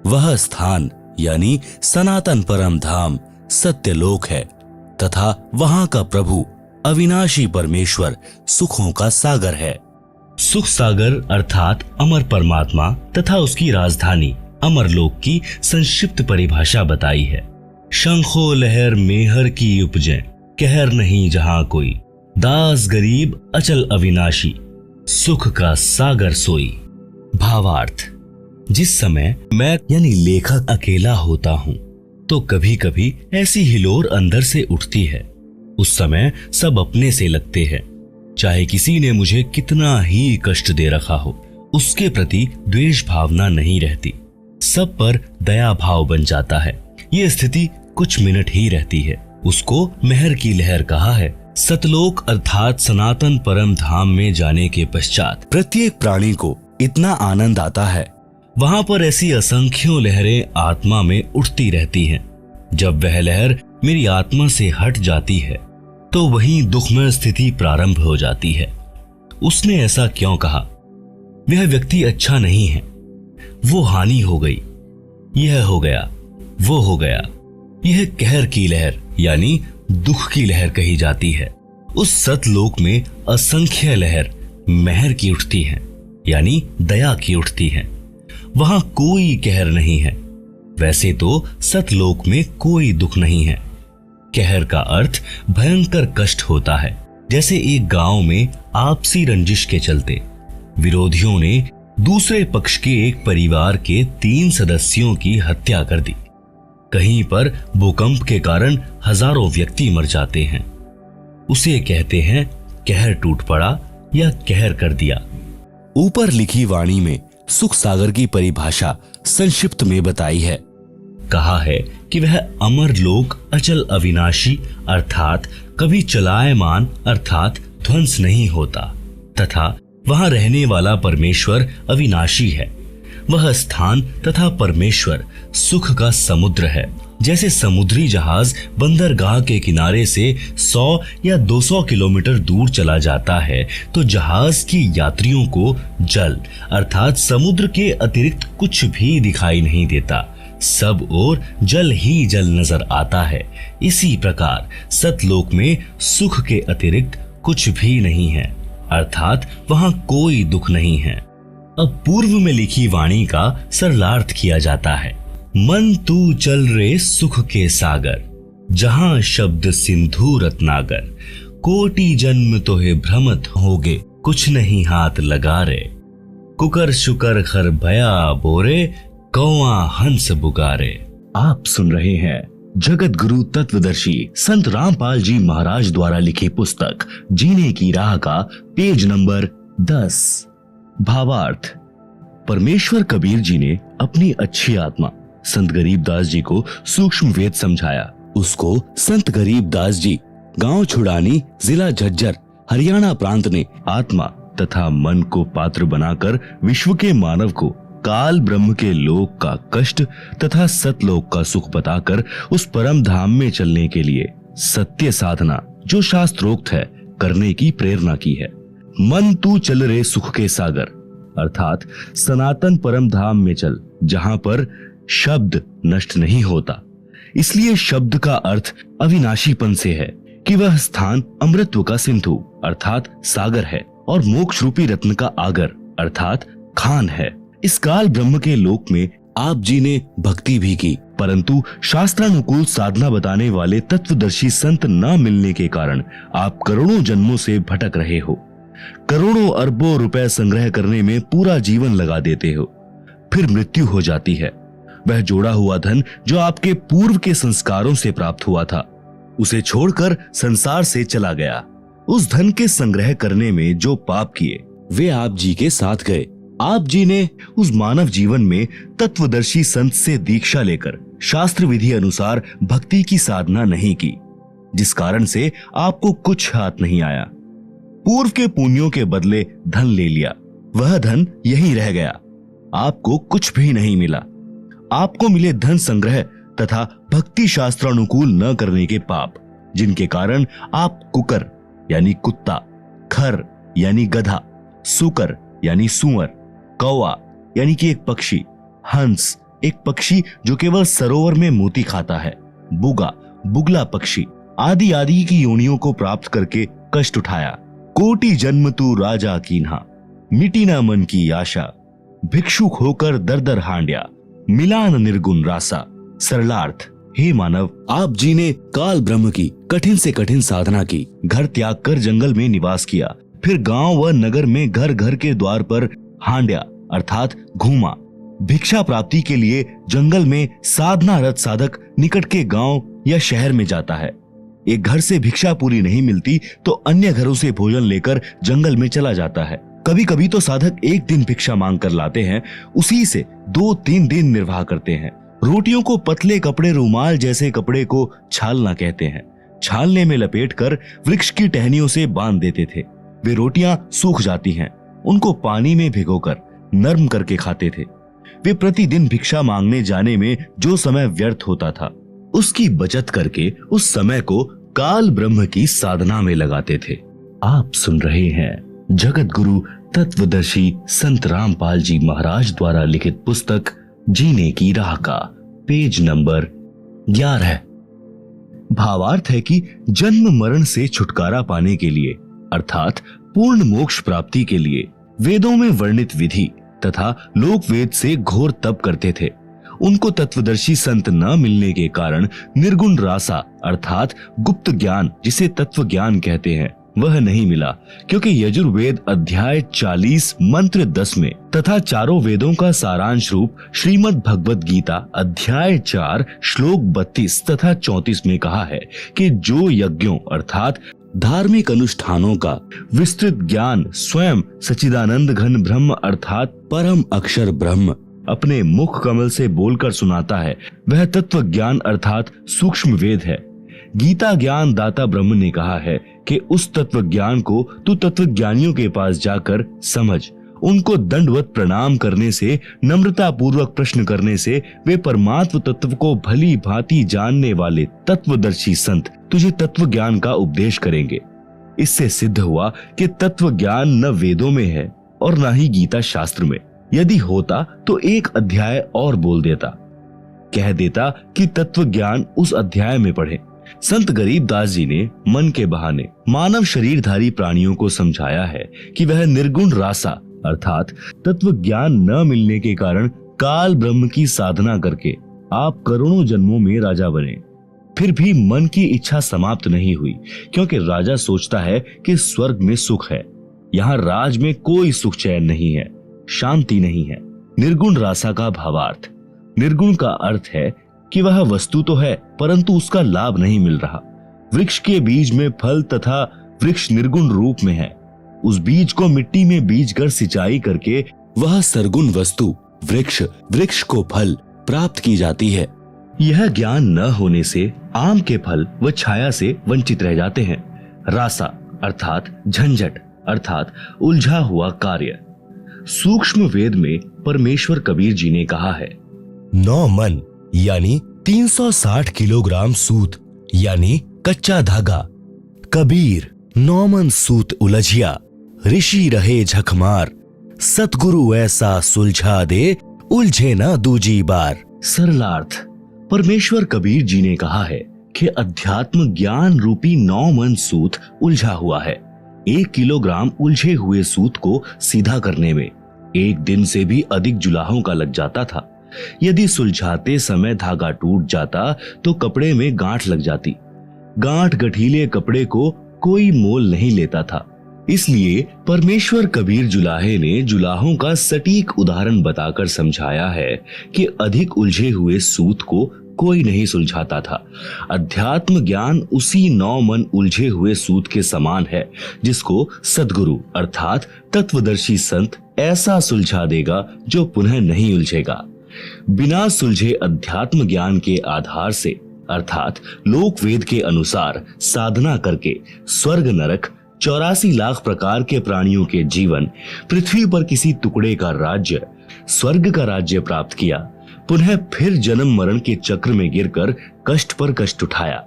वह स्थान यानी सनातन परम धाम सत्यलोक है तथा वहां का प्रभु अविनाशी परमेश्वर सुखों का सागर है। सुख सागर अर्थात अमर परमात्मा तथा उसकी राजधानी अमरलोक की संक्षिप्त परिभाषा बताई है। शंखो लहर मेहर की उपजे, कहर नहीं जहां कोई, दास गरीब अचल अविनाशी, सुख का सागर सोई। भावार्थ। जिस समय मैं यानी लेखक अकेला होता हूँ तो कभी कभी ऐसी हिलोर अंदर से उठती है। उस समय सब अपने से लगते हैं, चाहे किसी ने मुझे कितना ही कष्ट दे रखा हो, उसके प्रति द्वेष भावना नहीं रहती, सब पर दया भाव बन जाता है। ये स्थिति कुछ मिनट ही रहती है। उसको मेहर की लहर कहा है। सतलोक अर्थात सनातन परम धाम में जाने के पश्चात प्रत्येक प्राणी को इतना आनंद आता है, वहां पर ऐसी असंख्यों लहरें आत्मा में उठती रहती हैं। जब वह लहर मेरी आत्मा से हट जाती है तो वहीं दुखमय स्थिति प्रारंभ हो जाती है। उसने ऐसा क्यों कहा? वह व्यक्ति अच्छा नहीं है, वो हानि हो गई, यह हो गया, वो हो गया। यह कहर की लहर यानी दुख की लहर कही जाती है। उस सतलोक में असंख्य लहर मेहर की उठती हैं यानी दया की उठती हैं। वहां कोई कहर नहीं है। वैसे तो सतलोक में कोई दुख नहीं है। कहर का अर्थ भयंकर कष्ट होता है। जैसे एक गांव में आपसी रंजिश के चलते विरोधियों ने दूसरे पक्ष के एक परिवार के 3 सदस्यों की हत्या कर दी। कहीं पर भूकंप के कारण हजारों व्यक्ति मर जाते हैं। उसे कहते हैं कहर टूट पड़ा या कहर कर दिया। ऊपर लिखी वाणी में सुख सागर की परिभाषा संक्षिप्त में बताई है। कहा है कि वह अमर लोक अचल अविनाशी अर्थात कभी चलायमान अर्थात ध्वंस नहीं होता तथा वहां रहने वाला परमेश्वर अविनाशी है। वह स्थान तथा परमेश्वर सुख का समुद्र है। जैसे समुद्री जहाज बंदरगाह के किनारे से 100 या 200 किलोमीटर दूर चला जाता है तो जहाज की यात्रियों को जल अर्थात समुद्र के अतिरिक्त कुछ भी दिखाई नहीं देता, सब ओर जल ही जल नजर आता है। इसी प्रकार सतलोक में सुख के अतिरिक्त कुछ भी नहीं है अर्थात वहां कोई दुख नहीं है। अब पूर्व में लिखी वाणी का सरलार्थ किया जाता है। मन तू चल रे सुख के सागर, जहां शब्द सिंधु रत्नागर, कोटि जन्म तोहे भ्रमत होगे, कुछ नहीं हाथ लगा रे, कुकर शुकर खर भया बोरे, कौआ हंस बुगारे। आप सुन रहे हैं जगत गुरु तत्वदर्शी संत रामपाल जी महाराज द्वारा लिखी पुस्तक जीने की राह का पेज नंबर 10। भावार्थ। परमेश्वर कबीर जी ने अपनी अच्छी आत्मा संत गरीबदास जी को सूक्ष्म वेद समझाया। उसको संत गरीबदास जी गांव छुड़ानी जिला झज्जर हरियाणा प्रांत ने आत्मा तथा मन को पात्र बनाकर विश्व के मानव को काल ब्रह्म के लोक का कष्ट तथा सतलोक का सुख बताकर उस परम धाम में चलने के लिए सत्य साधना जो शास्त्रोक्त है करने की प्रेरणा की है। मन तू चल रे सुख के सागर अर्थात सनातन परम धाम में चल जहां पर शब्द नष्ट नहीं होता। इसलिए शब्द का अर्थ अविनाशीपन से है कि वह स्थान अमृतत्व का सिंधु अर्थात सागर है और मोक्ष रूपी रत्न का आगर अर्थात खान है। इस काल ब्रह्म के लोक में आप जी ने भक्ति भी की, परंतु शास्त्रानुकूल साधना बताने वाले तत्वदर्शी संत न मिलने के कारण आप करोड़ों जन्मों से भटक रहे हो। करोड़ों अरबों रुपए संग्रह करने में पूरा जीवन लगा देते हो, फिर मृत्यु हो जाती है। वह जोड़ा हुआ धन जो आपके पूर्व के संस्कारों से प्राप्त हुआ था उसे छोड़कर संसार से चला गया। उस धन के संग्रह करने में जो पाप किए वे आप जी के साथ गए। आप जी ने उस मानव जीवन में तत्वदर्शी संत से दीक्षा लेकर शास्त्र विधि अनुसार भक्ति की साधना नहीं की, जिस कारण से आपको कुछ हाथ नहीं आया। पूर्व के पुण्यों के बदले धन ले लिया, वह धन यहीं रह गया, आपको कुछ भी नहीं मिला। आपको मिले धन संग्रह तथा भक्ति शास्त्रानुकूल न करने के पाप, जिनके कारण आप कुकर यानी कुत्ता, खर यानी गधा, सुकर यानी सुअर, कौवा यानी कि एक पक्षी, हंस एक पक्षी जो केवल सरोवर में मोती खाता है, बुगा बुगला पक्षी आदि आदि की योनियों को प्राप्त करके कष्ट उठाया। कोटि जन्म तू राजा कीन्हा, मिटी न मन की आशा, भिक्षुक होकर दर दर हांड्या, मिलान निर्गुण रासा। सरलार्थ। हे मानव, आप जी ने काल ब्रह्म की कठिन से कठिन साधना की, घर त्याग कर जंगल में निवास किया, फिर गांव व नगर में घर घर के द्वार पर हांड्या अर्थात घूमा। भिक्षा प्राप्ति के लिए जंगल में साधना रत साधक निकट के गांव या शहर में जाता है। एक घर से भिक्षा पूरी नहीं मिलती तो अन्य घरों से भोजन लेकर जंगल में चला जाता है। कभी कभी तो साधक एक दिन भिक्षा मांग कर लाते हैं, उसी से 2-3 दिन निर्वाह करते हैं। रोटियों को पतले कपड़े रुमाल जैसे कपड़े को छालना कहते हैं। छालने में लपेटकर वृक्ष की टहनियों से बांध देते थे। वे रोटियां सूख जाती हैं, उनको पानी में भिगोकर नरम करके खाते थे। वे प्रतिदिन भिक्षा मांगने जाने में जो समय व्यर्थ होता था उसकी बचत करके उस समय को काल ब्रह्म की साधना में लगाते थे। आप सुन रहे हैं जगत गुरु तत्वदर्शी संत रामपाल जी महाराज द्वारा लिखित पुस्तक जीने की राह का पेज नंबर 11। भावार्थ है कि जन्म मरण से छुटकारा पाने के लिए अर्थात पूर्ण मोक्ष प्राप्ति के लिए वेदों में वर्णित विधि तथा लोक वेद से घोर तप करते थे। उनको तत्वदर्शी संत न मिलने के कारण निर्गुण रासा अर्थात गुप्त ज्ञान जिसे तत्व ज्ञान कहते हैं वह नहीं मिला, क्योंकि यजुर्वेद अध्याय 40 मंत्र 10 में तथा चारों वेदों का सारांश रूप श्रीमद् भगवत गीता अध्याय 4 श्लोक 32 तथा 34 में कहा है कि जो यज्ञों अर्थात धार्मिक अनुष्ठानों का विस्तृत ज्ञान स्वयं सच्चिदानंद घन ब्रह्म अर्थात परम अक्षर ब्रह्म अपने मुख कमल से बोलकर सुनाता है वह तत्व ज्ञान अर्थात सूक्ष्म वेद है। गीता ज्ञान दाता ब्रह्म ने कहा है कि उस तत्व ज्ञान को तू तत्वज्ञानियों के पास जाकर समझ। उनको दंडवत प्रणाम करने से, नम्रता पूर्वक प्रश्न करने से वे परमात्म तत्व को भली भांति जानने वाले तत्वदर्शी संत तुझे तत्व ज्ञान का उपदेश करेंगे। इससे सिद्ध हुआ कि तत्व ज्ञान न वेदों में है और न ही गीता शास्त्र में। यदि होता तो एक अध्याय और बोल देता, कह देता कि तत्व ज्ञान उस अध्याय में पढ़े। संत गरीबदास जी ने मन के बहाने मानव शरीरधारी प्राणियों को समझाया है कि वह निर्गुण रासा अर्थात तत्व ज्ञान न मिलने के कारण काल ब्रह्म की साधना करके आप करोड़ों जन्मों में राजा बने। फिर भी मन की इच्छा समाप्त नहीं हुई, क्योंकि राजा सोचता है कि स्वर्ग में सुख है। यहाँ राज में कोई सुख चैन नहीं है, शांति नहीं है। निर्गुण रासा का भावार्थ, निर्गुण का अर्थ है कि वह वस्तु तो है परंतु उसका लाभ नहीं मिल रहा। वृक्ष के बीज में फल तथा वृक्ष निर्गुण रूप में है। उस बीज को मिट्टी में बीजकर सिंचाई करके वह सरगुण वस्तु वृक्ष को फल प्राप्त की जाती है। यह ज्ञान न होने से आम के फल व छाया से वंचित रह जाते हैं। रासा अर्थात झंझट अर्थात उलझा हुआ कार्य। सूक्ष्म वेद में परमेश्वर कबीर जी ने कहा है, 9 मन यानी 360 किलोग्राम सूत यानी कच्चा धागा। कबीर 9 मन सूत उलझिया, ऋषि रहे झकमार। सतगुरु ऐसा सुलझा दे, उलझे ना दूजी बार। सरलार्थ, परमेश्वर कबीर जी ने कहा है कि अध्यात्म ज्ञान रूपी 9 मन सूत उलझा हुआ है। 1 किलोग्राम उलझे हुए सूत को सीधा करने में 1 दिन से भी अधिक जुलाहों का लग जाता था। यदि सुलझाते समय धागा टूट जाता तो कपड़े में गांठ लग जाती। गांठ गठीले कपड़े को कोई मोल नहीं लेता था। इसलिए परमेश्वर कबीर जुलाहे ने जुलाहों का सटीक उदाहरण बताकर समझाया है कि अधिक उलझे हुए सूत को कोई नहीं सुलझाता था। अध्यात्म ज्ञान उसी 9 मन उलझे हुए सूत के समान है, जिसको सद्गुरु अर्थात तत्वदर्शी संत ऐसा सुलझा देगा जो पुनः नहीं उलझेगा। बिना सुलझे अध्यात्म ज्ञान के आधार से अर्थात लोक वेद के अनुसार साधना करके स्वर्ग नरक 84 लाख प्रकार के प्राणियों के जीवन, पृथ्वी पर किसी टुकड़े का राज्य, स्वर्ग का राज्य प्राप्त किया, पुनः फिर जन्म मरण के चक्र में गिरकर कष्ट पर कष्ट उठाया।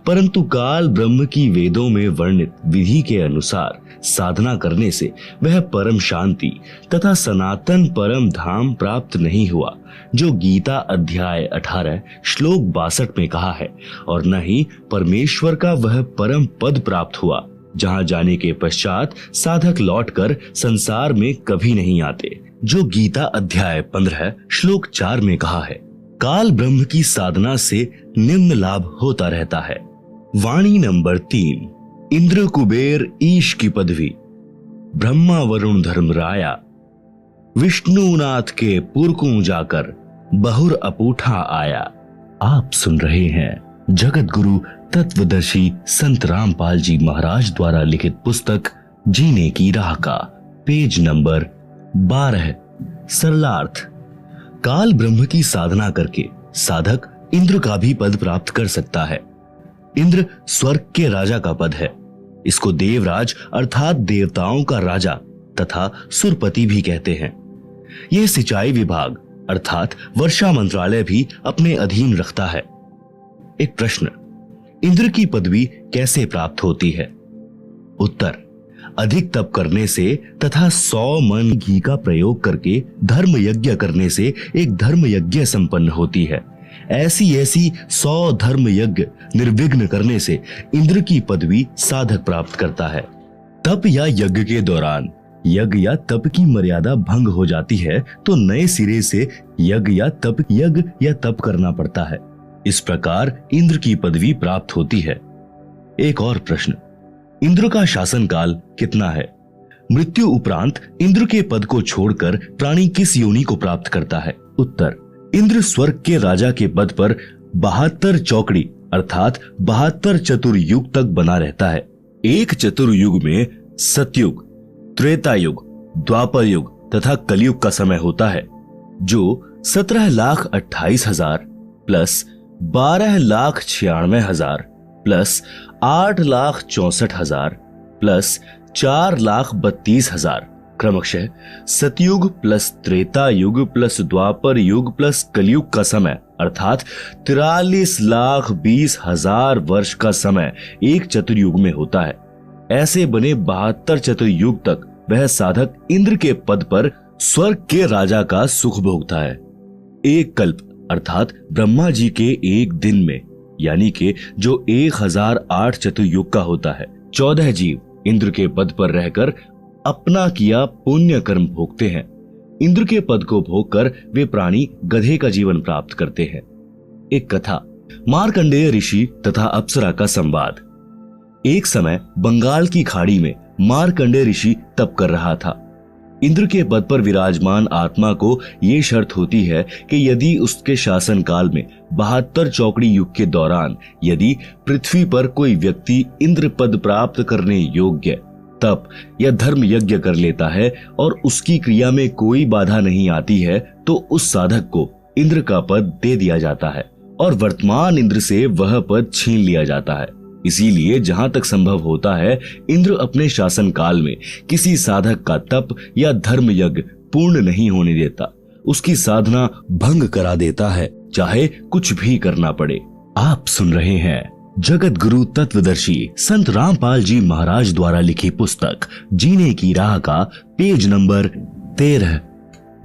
परंतु काल ब्रह्म की वेदों में वर्णित विधि के अनुसार साधना करने से वह परम शांति तथा सनातन परम धाम प्राप्त नहीं हुआ, जो गीता अध्याय 18 श्लोक 62 में कहा है, और न ही परमेश्वर का वह परम पद प्राप्त हुआ, जहां जाने के पश्चात साधक लौटकर संसार में कभी नहीं आते, जो गीता अध्याय 15 श्लोक 4 में कहा है। काल ब्रह्म की साधना से निम्न लाभ होता रहता है। वाणी नंबर 3, इंद्र कुबेर ईश की पदवी, ब्रह्मा वरुण धर्मराया, विष्णुनाथ के पुरकू जाकर बहुर अपूठा आया। आप सुन रहे हैं जगत गुरु तत्वदर्शी संत रामपाल जी महाराज द्वारा लिखित पुस्तक जीने की राह का पेज नंबर 12। सरलार्थ, काल ब्रह्म की साधना करके साधक इंद्र का भी पद प्राप्त कर सकता है। इंद्र स्वर्ग के राजा का पद है। इसको देवराज अर्थात देवताओं का राजा तथा सुरपति भी कहते हैं। यह सिंचाई विभाग अर्थात वर्षा मंत्रालय भी अपने अधीन रखता है। एक प्रश्न, इंद्र की पदवी कैसे प्राप्त होती है? उत्तर, अधिक तप करने से तथा 100 मन घी का प्रयोग करके धर्म यज्ञ करने से एक धर्म यज्ञ संपन्न होती है। ऐसी 100 धर्म यज्ञ निर्विघ्न करने से इंद्र की पदवी साधक प्राप्त करता है। तप या यज्ञ के दौरान यज्ञ या तप की मर्यादा भंग हो जाती है तो नए सिरे से यज्ञ या तप करना पड़ता है। इस प्रकार इंद्र की पदवी प्राप्त होती है। एक और प्रश्न, इंद्र का शासन काल कितना है? मृत्यु उपरांत इंद्र के पद को छोड़कर प्राणी किस योनि को प्राप्त करता है? उत्तर, इंद्र स्वर्ग के राजा के पद पर 72 चौकड़ी अर्थात 72 चतुर्युग तक बना रहता है। एक चतुर्युग में सतयुग, त्रेता युग, द्वापर युग तथा कलयुग का समय होता है। जो 17,28,000 प्लस 12,96,000 प्लस 8,64,000 प्लस 4,32,000 क्रमशः सतयुग प्लस त्रेता युग प्लस द्वापर युग प्लस कलयुग का समय अर्थात 43,20,000 वर्ष का समय एक चतुर्युग में होता है। ऐसे बने 72 चतुर्युग तक वह साधक इंद्र के पद पर स्वर्ग के राजा का सुख भोगता है। एक कल्प अर्थात ब्रह्मा जी के एक दिन में यानी कि जो 1008 चतुर्युग का होता है 14 जीव इंद्र के पद पर रहकर अपना किया पुण्य कर्म भोगते हैं। इंद्र के पद को भोगकर वे प्राणी गधे का जीवन प्राप्त करते हैं। एक कथा, मार्कंडेय ऋषि तथा अप्सरा का संवाद। एक समय बंगाल की खाड़ी में मार्कंडेय ऋषि तप कर रहा था। इंद्र के पद पर विराजमान आत्मा को ये शर्त होती है कि यदि उसके शासन काल में 72 चौकड़ी युग के दौरान यदि पृथ्वी पर कोई व्यक्ति इंद्र पद प्राप्त करने योग्य तप या धर्म यज्ञ कर लेता है और उसकी क्रिया में कोई बाधा नहीं आती है तो उस साधक को इंद्र का पद दे दिया जाता है और वर्तमान इंद्र से वह पद छीन लिया जाता है। इसीलिए जहां तक संभव होता है इंद्र अपने शासन काल में किसी साधक का तप या धर्म यज्ञ पूर्ण नहीं होने देता, उसकी साधना भंग करा देता है, चाहे कुछ भी करना पड़े। आप सुन रहे हैं जगत गुरु तत्वदर्शी संत रामपाल जी महाराज द्वारा लिखी पुस्तक जीने की राह का पेज नंबर 13।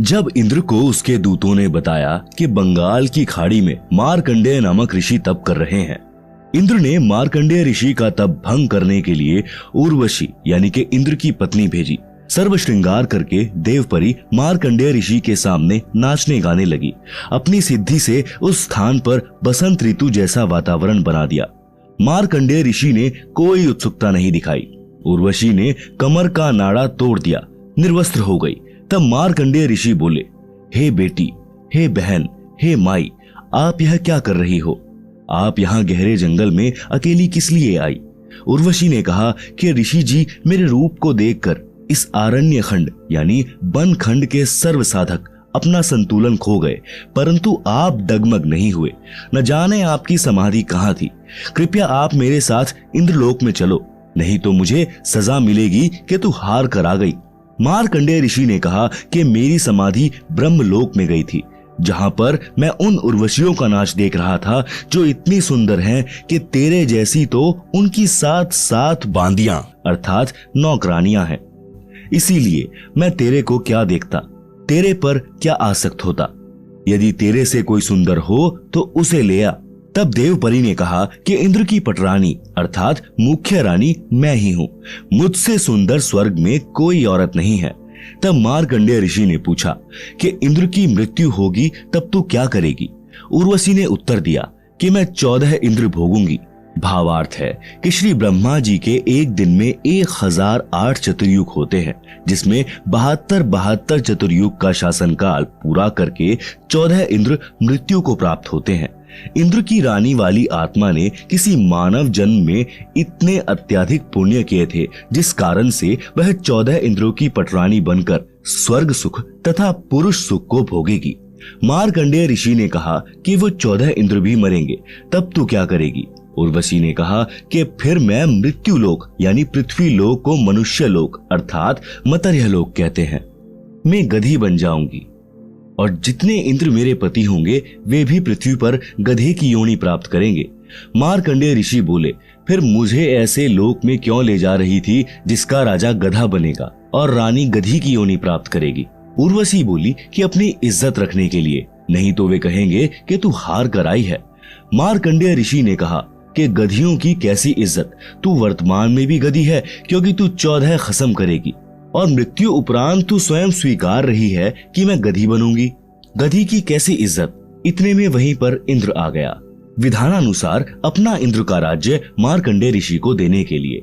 जब इंद्र को उसके दूतों ने बताया कि बंगाल की खाड़ी में मार्कंडेय नामक ऋषि तप कर रहे हैं, इंद्र ने मार्कंडेय ऋषि का तप भंग करने के लिए उर्वशी यानी कि इंद्र की पत्नी भेजी। सर्व श्रृंगार करके देवपरी मार्कंडेय ऋषि के सामने नाचने गाने लगी। अपनी सिद्धि से उस स्थान पर बसंत ऋतु जैसा वातावरण बना दिया। मार्कंडेय ऋषि ने कोई उत्सुकता नहीं दिखाई। उर्वशी ने कमर का नाड़ा तोड़ दिया, निर्वस्त्र हो गई। तब मार्कंडेय ऋषि बोले, हे बेटी, हे बहन, हे माई, आप यह क्या कर रही हो? आप यहाँ गहरे जंगल में अकेली किस लिए आई? उर्वशी ने कहा कि ऋषि जी मेरे रूप को देखकर इस आरण्य खंड यानी वन खंड के सर्व साधक अपना संतुलन खो गए, परंतु आप डगमग नहीं हुए। न जाने आपकी समाधि कहाँ थी। कृपया आप मेरे साथ इंद्रलोक में चलो, नहीं तो मुझे सजा मिलेगी कि तू हार कर आ गई। मार्कंडेय ऋषि ने कहा कि मेरी समाधि ब्रह्मलोक में गई थी, जहां पर मैं उन उर्वशियों का नाच देख रहा था जो इतनी सुंदर हैं कि तेरे जैसी तो उनकी 7 बांदियां अर्थात नौकरानियां हैं। इसीलिए मैं तेरे को क्या देखता, तेरे पर क्या आसक्त होता। यदि तेरे से कोई सुंदर हो तो उसे ले आ। तब देवपरी ने कहा कि इंद्र की पटरानी अर्थात मुख्य रानी मैं ही हूँ, मुझसे सुंदर स्वर्ग में कोई औरत नहीं है। तब मार्कंडेय ऋषि ने पूछा कि इंद्र की मृत्यु होगी तब तू क्या करेगी? उर्वशी ने उत्तर दिया कि मैं 14 इंद्र भोगूंगी। भावार्थ है कि श्री ब्रह्मा जी के एक दिन में 1008 चतुर्युग होते हैं, जिसमें 72 चतुर्युग का शासन काल पूरा करके 14 इंद्र मृत्यु को प्राप्त होते हैं। इंद्र की रानी वाली आत्मा ने किसी मानव जन्म में इतने अत्यधिक पुण्य किए थे, जिस कारण से वह 14 इंद्रों की पटरानी बनकर स्वर्ग सुख तथा पुरुष सुख को भोगेगी। मार्कंडेय ऋषि ने कहा कि वो 14 इंद्र भी मरेंगे, तब तू क्या करेगी? उर्वशी ने कहा कि फिर मैं मृत्यु लोक यानी पृथ्वी लोक को मनुष्य लोक अर्थात मर्त्य लोक कहते हैं, मैं गधी बन जाऊंगी और जितने इंद्र मेरे पति होंगे वे भी पृथ्वी पर गधे की योनि प्राप्त करेंगे। मार्कंडेय ऋषि बोले, फिर मुझे ऐसे लोक में क्यों ले जा रही थी जिसका राजा गधा बनेगा और रानी गधी की योनि प्राप्त करेगी? उर्वशी बोली कि अपनी इज्जत रखने के लिए, नहीं तो वे कहेंगे कि तू हार कर आई है। मार्कंडेय ऋषि ने कहा कि गधियों की कैसी इज्जत, तू वर्तमान में भी गधी है क्योंकि तू 14 खसम करेगी और मृत्यु उपरांत तू स्वयं स्वीकार रही है कि मैं गधी बनूंगी। गधी की कैसी इज्जत? इतने में वहीं पर इंद्र आ गया, विधानानुसार अपना इंद्र का राज्य मार्कंडेय ऋषि को देने के लिए।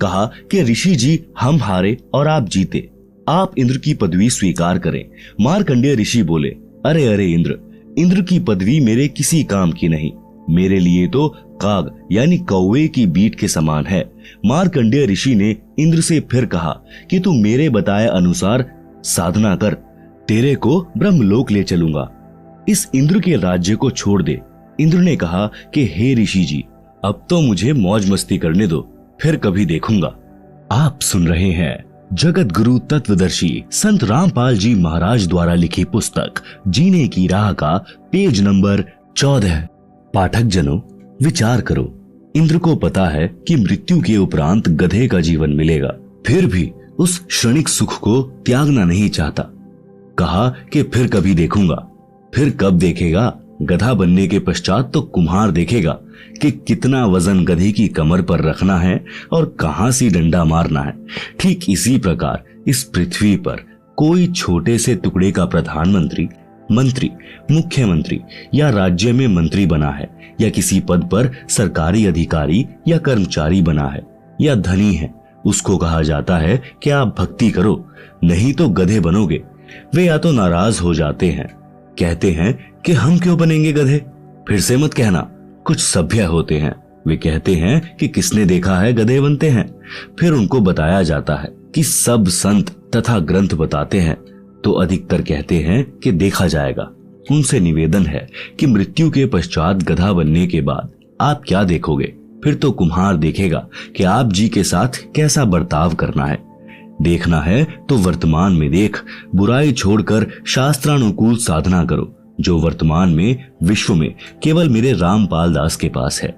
कहा कि ऋषि जी हम हारे और आप जीते, आप इंद्र की पदवी स्वीकार करें। मार्कंडेय ऋषि बोले, अरे अरे इंद्र की पदवी मेरे किसी काम की नहीं, मेरे लिए तो काग यानी कौवे की बीट के समान है। मार्कंडेय ऋषि ने इंद्र से फिर कहा कि तू मेरे बताए अनुसार साधना कर, तेरे को ब्रह्मलोक ले चलूंगा। इस इंद्र के राज्य को छोड़ दे। इंद्र ने कहा कि हे ऋषि जी, अब तो मुझे मौज मस्ती करने दो, फिर कभी देखूंगा। आप सुन रहे हैं जगत गुरु तत्वदर्शी संत रामपाल जी महाराज द्वारा लिखी पुस्तक जीने की राह का पेज नंबर 14। पाठक जनों, विचार करो। इंद्र को पता है कि मृत्यु के उपरांत गधे का जीवन मिलेगा, फिर भी उस क्षणिक सुख को त्यागना नहीं चाहता। कहा कि फिर कभी देखूंगा। फिर कब देखेगा? गधा बनने के पश्चात तो कुम्हार देखेगा कि कितना वजन गधे की कमर पर रखना है और कहां से डंडा मारना है। ठीक इसी प्रकार इस पृथ्वी पर कोई छोटे से टुकड़े का प्रधानमंत्री, मंत्री, मुख्यमंत्री या राज्य में मंत्री बना है, या किसी पद पर सरकारी अधिकारी या कर्मचारी बना है, या धनी है, उसको कहा जाता है कि आप भक्ति करो, नहीं तो गधे बनोगे। वे या तो नाराज हो जाते हैं, कहते हैं कि हम क्यों बनेंगे गधे। फिर से मत कहना, कुछ सभ्य होते हैं, वे कहते हैं कि किसने देखा है गधे बनते हैं। फिर उनको बताया जाता है कि सब संत तथा ग्रंथ बताते हैं, तो अधिकतर कहते हैं कि देखा जाएगा। उनसे निवेदन है कि मृत्यु के पश्चात गधा बनने के बाद आप क्या देखोगे? फिर तो कुम्हार देखेगा कि आप जी के साथ कैसा बर्ताव करना है। देखना है तो वर्तमान में देख, बुराई छोड़कर शास्त्रानुकूल साधना करो, जो वर्तमान में विश्व में केवल मेरे रामपाल दास के पास है।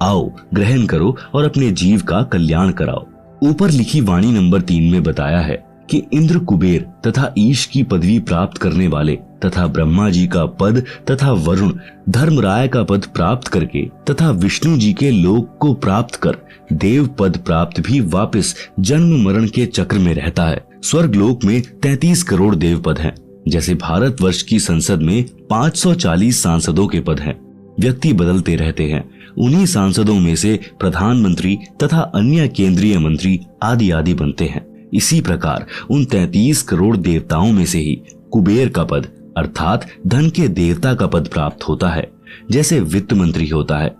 आओ ग्रहण करो और अपने जीव का कल्याण कराओ। ऊपर लिखी वाणी नंबर 3 में बताया है कि इंद्र, कुबेर तथा ईश की पदवी प्राप्त करने वाले तथा ब्रह्मा जी का पद तथा वरुण, धर्मराय का पद प्राप्त करके तथा विष्णु जी के लोक को प्राप्त कर देव पद प्राप्त भी वापस जन्म मरण के चक्र में रहता है। स्वर्ग लोक में 33 करोड़ देव पद हैं। जैसे भारतवर्ष की संसद में 540 सांसदों के पद हैं। व्यक्ति बदलते रहते हैं। उन्हीं सांसदों में से प्रधानमंत्री तथा अन्य केंद्रीय मंत्री आदि आदि बनते हैं। इसी प्रकार उन 33 करोड़ देवताओं में से ही कुबेर का पद अर्थात धन के देवता का पद प्राप्त होता है, जैसे वित्त मंत्री होता है।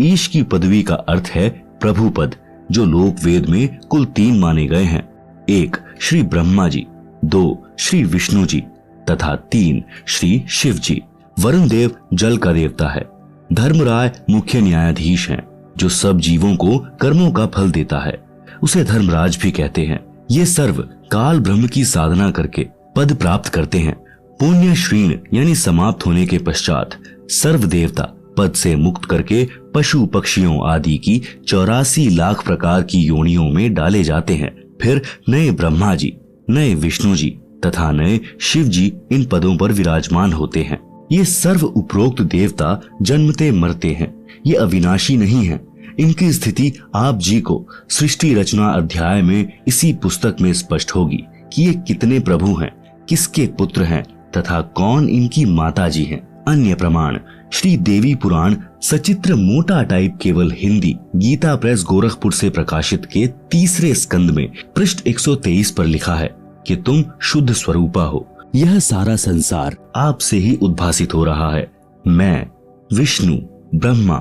ईश की पदवी का अर्थ है प्रभु पद, जो लोक वेद में कुल 3 माने गए हैं। 1 श्री ब्रह्मा जी, 2 श्री विष्णु जी तथा 3 श्री शिव जी। वरुण देव जल का देवता है। धर्मराय मुख्य न्यायाधीश हैं, जो सब जीवों को कर्मों का फल देता है। उसे धर्मराज भी कहते हैं। ये सर्व काल ब्रह्म की साधना करके पद प्राप्त करते हैं। पुण्य श्रीण यानी समाप्त होने के पश्चात सर्व देवता पद से मुक्त करके पशु पक्षियों आदि की 84 लाख प्रकार की योनियों में डाले जाते हैं। फिर नए ब्रह्मा जी, नए विष्णु जी तथा नए शिव जी इन पदों पर विराजमान होते हैं। ये सर्व उपरोक्त देवता जन्मते मरते हैं। ये अविनाशी नहीं है। इनकी स्थिति आप जी को सृष्टि रचना अध्याय में इसी पुस्तक में स्पष्ट होगी कि ये कितने प्रभु हैं, किसके पुत्र हैं तथा कौन इनकी माता जी हैं। अन्य प्रमाण श्री देवी पुराण सचित्र मोटा टाइप केवल हिंदी गीता प्रेस गोरखपुर से प्रकाशित के 3रे स्कंद में पृष्ठ 123 पर लिखा है कि तुम शुद्ध स्वरूपा हो। यह सारा संसार आपसे ही उद्भासित हो रहा है। मैं, विष्णु, ब्रह्मा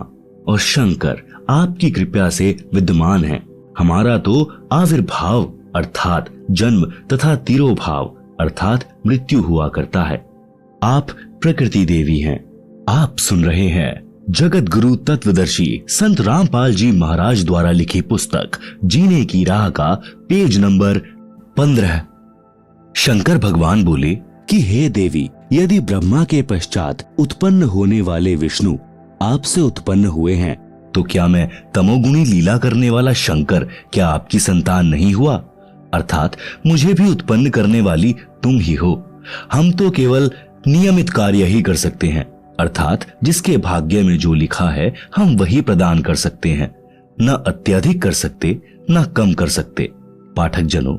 और शंकर आपकी कृपा से विद्यमान हैं। हमारा तो आविर्भाव अर्थात जन्म तथा तिरोभाव अर्थात मृत्यु हुआ करता है। आप प्रकृति देवी हैं। आप सुन रहे हैं जगत गुरु तत्वदर्शी संत रामपाल जी महाराज द्वारा लिखी पुस्तक जीने की राह का पेज नंबर 15। शंकर भगवान बोले कि हे देवी, यदि ब्रह्मा के पश्चात उत्पन्न होने वाले विष्णु आपसे उत्पन्न हुए हैं, तो क्या मैं तमोगुणी लीला करने वाला शंकर क्या आपकी संतान नहीं हुआ? अर्थात मुझे भी उत्पन्न करने वाली तुम ही हो। हम तो केवल नियमित कार्य ही कर सकते हैं, अर्थात जिसके भाग्य में जो लिखा है हम वही प्रदान कर सकते हैं। न अत्यधिक कर सकते, न कम कर सकते। पाठक जनों,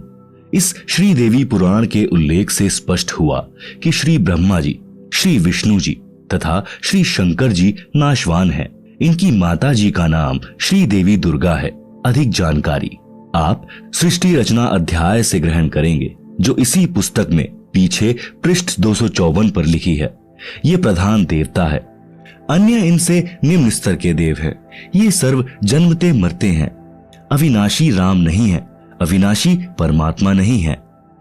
इस श्री देवी पुराण के उल्लेख से स्पष्ट हुआ कि श्री ब्रह्मा जी, श्री विष्णु जी तथा श्री शंकर जी नाशवान हैं। इनकी माता जी का नाम श्री देवी दुर्गा है। अधिक जानकारी आप सृष्टि रचना अध्याय से ग्रहण करेंगे, जो इसी पुस्तक में पीछे पृष्ठ 254 पर लिखी है। ये प्रधान देवता है। अन्य इनसे निम्न स्तर के देव हैं। ये सर्व जन्मते मरते हैं। अविनाशी राम नहीं है, अविनाशी परमात्मा नहीं है।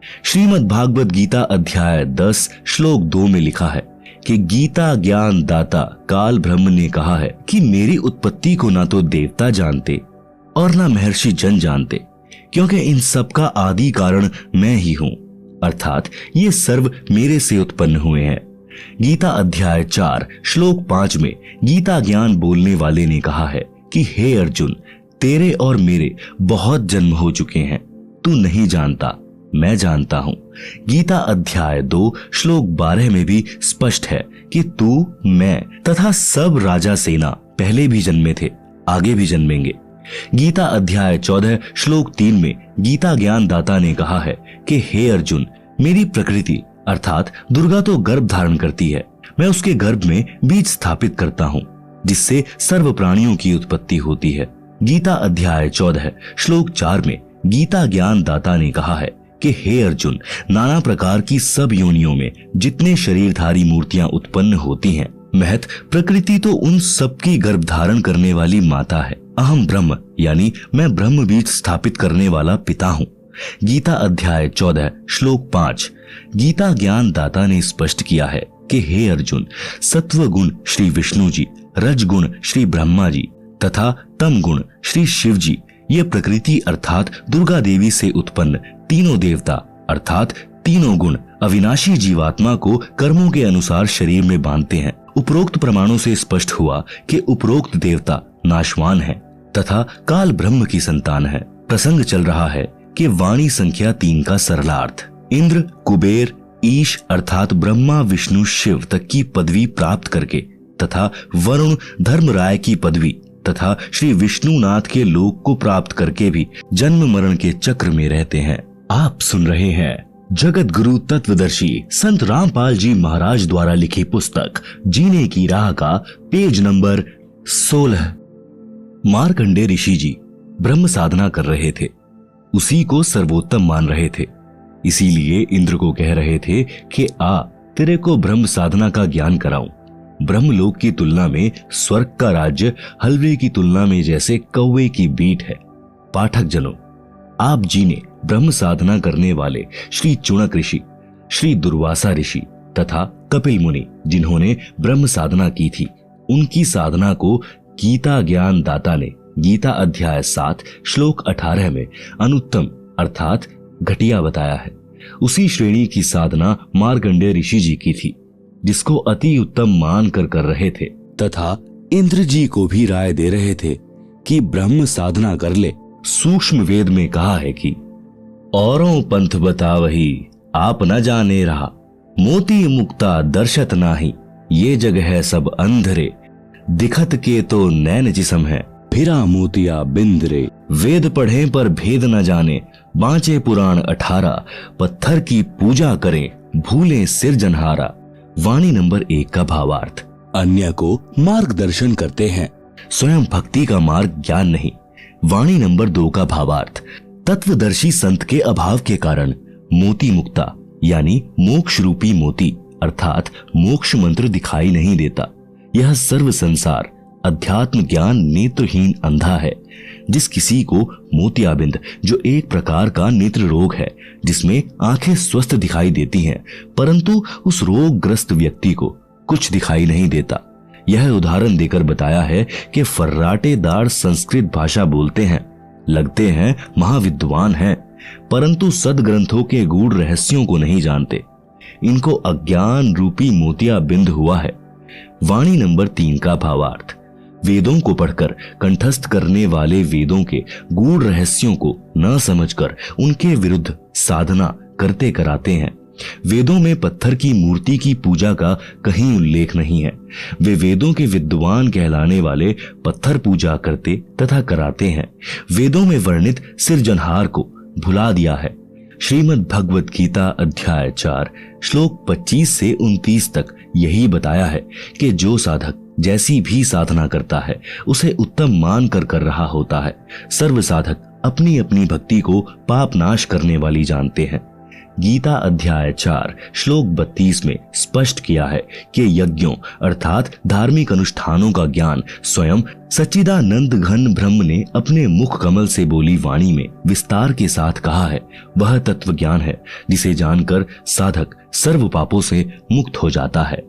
श्रीमद् भागवत गीता अध्याय 10 श्लोक 2 में लिखा है कि गीता ज्ञान दाता काल ब्रह्म ने कहा है कि मेरी उत्पत्ति को ना तो देवता जानते और ना महर्षि जन जानते, क्योंकि इन सब का आदि कारण मैं ही हूं, अर्थात ये सर्व मेरे से उत्पन्न हुए हैं। गीता अध्याय 4 श्लोक 5 में गीता ज्ञान बोलने वाले ने कहा है कि हे अर्जुन, तेरे और मेरे बहुत जन्म हो चुके हैं, तू नहीं जानता, मैं जानता हूं। गीता अध्याय 2 श्लोक 12 में भी स्पष्ट है कि तू, मैं तथा सब राजा सेना पहले भी जन्मे थे, आगे भी जन्मेंगे। गीता अध्याय 14 श्लोक 3 में गीता ज्ञान दाता ने कहा है कि हे अर्जुन, मेरी प्रकृति अर्थात दुर्गा तो गर्भ धारण करती है, मैं उसके गर्भ में बीज स्थापित करता हूं, जिससे सर्व प्राणियों की उत्पत्ति होती है। गीता अध्याय 14 श्लोक 4 में गीता ज्ञान दाता ने कहा है कि हे अर्जुन, नाना प्रकार की सब योनियों में जितने शरीरधारी मूर्तियां उत्पन्न होती हैं, महत प्रकृति तो उन सबकी गर्भ धारण करने वाली माता है। अहम ब्रह्म यानी मैं ब्रह्म बीज स्थापित करने वाला पिता हूं। गीता अध्याय 14 श्लोक 5 गीता ज्ञान दाता ने स्पष्ट किया है कि हे अर्जुन, सत्व गुण श्री विष्णु जी, रज गुण श्री ब्रह्मा जी तथा तम गुण श्री शिव जी, ये प्रकृति अर्थात दुर्गा देवी से उत्पन्न तीनों देवता अर्थात तीनों गुण अविनाशी जीवात्मा को कर्मों के अनुसार शरीर में बांधते हैं। उपरोक्त प्रमाणों से स्पष्ट हुआ कि उपरोक्त देवता नाशवान है तथा काल ब्रह्म की संतान है। प्रसंग चल रहा है कि वाणी संख्या 3 का सरलार्थ इंद्र, कुबेर, ईश अर्थात ब्रह्मा विष्णु शिव तक की पदवी प्राप्त करके तथा वरुण धर्मराय की पदवी तथा श्री विष्णुनाथ के लोक को प्राप्त करके भी जन्म मरण के चक्र में रहते हैं। आप सुन रहे हैं जगत गुरु तत्वदर्शी संत रामपाल जी महाराज द्वारा लिखी पुस्तक जीने की राह का पेज नंबर 16। मार्कंडेय ऋषि जी ब्रह्म साधना कर रहे थे, उसी को सर्वोत्तम मान रहे थे, इसीलिए इंद्र को कह रहे थे कि आ, तेरे को ब्रह्म साधना का ज्ञान कराऊं। ब्रह्मलोक की तुलना में स्वर्ग का राज्य हलवे की तुलना में जैसे कौवे की बीट है। पाठक जनों, आप जी ने ब्रह्म साधना करने वाले श्री चुणक ऋषि, श्री दुर्वासा ऋषि तथा कपिल मुनि जिन्होंने ब्रह्म साधना की थी, उनकी साधना को गीता ज्ञान दाता ने गीता अध्याय 7 श्लोक 18 में अनुत्तम अर्थात घटिया बताया है। उसी श्रेणी की साधना मार्कंडेय ऋषि जी की थी, जिसको अति उत्तम मान कर रहे थे तथा इंद्र जी को भी राय दे रहे थे कि ब्रह्म साधना कर ले। सूक्ष्म वेद में कहा है कि औरों पंथ बतावही आप न जाने रहा, मोती मुक्ता दर्शत नाही, ये जग है सब अंधरे, दिखत के तो नैन जिसम है, फिरा मोतिया बिंदरे। वेद पढ़े पर भेद न जाने, बांचे पुराण 18, पत्थर की पूजा करें, भूले सिरजनहारा। वाणी नंबर 1 का भावार्थ अन्य को मार्गदर्शन करते हैं, स्वयं भक्ति का मार्ग ज्ञान नहीं। वाणी नंबर 2 का भावार्थ तत्वदर्शी संत के अभाव के कारण मोती मुक्ता यानी मोक्ष रूपी मोती अर्थात मोक्ष मंत्र दिखाई नहीं देता। यह सर्व संसार अध्यात्म ज्ञान नेत्रहीन अंधा है। जिस किसी को मोतियाबिंद जो एक प्रकार का नेत्र रोग है, जिसमें आंखें स्वस्थ दिखाई देती हैं, परंतु उस रोगग्रस्त व्यक्ति को कुछ दिखाई नहीं देता। यह उदाहरण देकर बताया है कि फर्राटेदार संस्कृत भाषा बोलते हैं, लगते हैं महाविद्वान हैं, परंतु सदग्रंथों के गूढ़ रहस्यों को नहीं जानते। इनको अज्ञान रूपी मोतियाबिंद हुआ है। वाणी नंबर 3 का भावार्थ वेदों को पढ़कर कंठस्थ करने वाले वेदों के गूढ़ रहस्यों को न समझकर उनके विरुद्ध साधना करते कराते हैं। वेदों में पत्थर की मूर्ति की पूजा का कहीं उल्लेख नहीं है। वे वेदों के विद्वान कहलाने वाले पत्थर पूजा करते तथा कराते हैं। वेदों में वर्णित सिरजनहार को भुला दिया है। श्रीमद् भगवत गीता अध्याय 4 श्लोक 25 से 29 तक यही बताया है कि जो साधक जैसी भी साधना करता है उसे उत्तम मान कर रहा होता है। सर्व साधक अपनी अपनी भक्ति को पाप नाश करने वाली जानते हैं। गीता अध्याय 4 श्लोक 32 में स्पष्ट किया है कि यज्ञों अर्थात धार्मिक अनुष्ठानों का ज्ञान स्वयं सच्चिदानंद घन ब्रह्म ने अपने मुख कमल से बोली वाणी में विस्तार के साथ कहा है। वह तत्व ज्ञान है जिसे जानकर साधक सर्व पापों से मुक्त हो जाता है।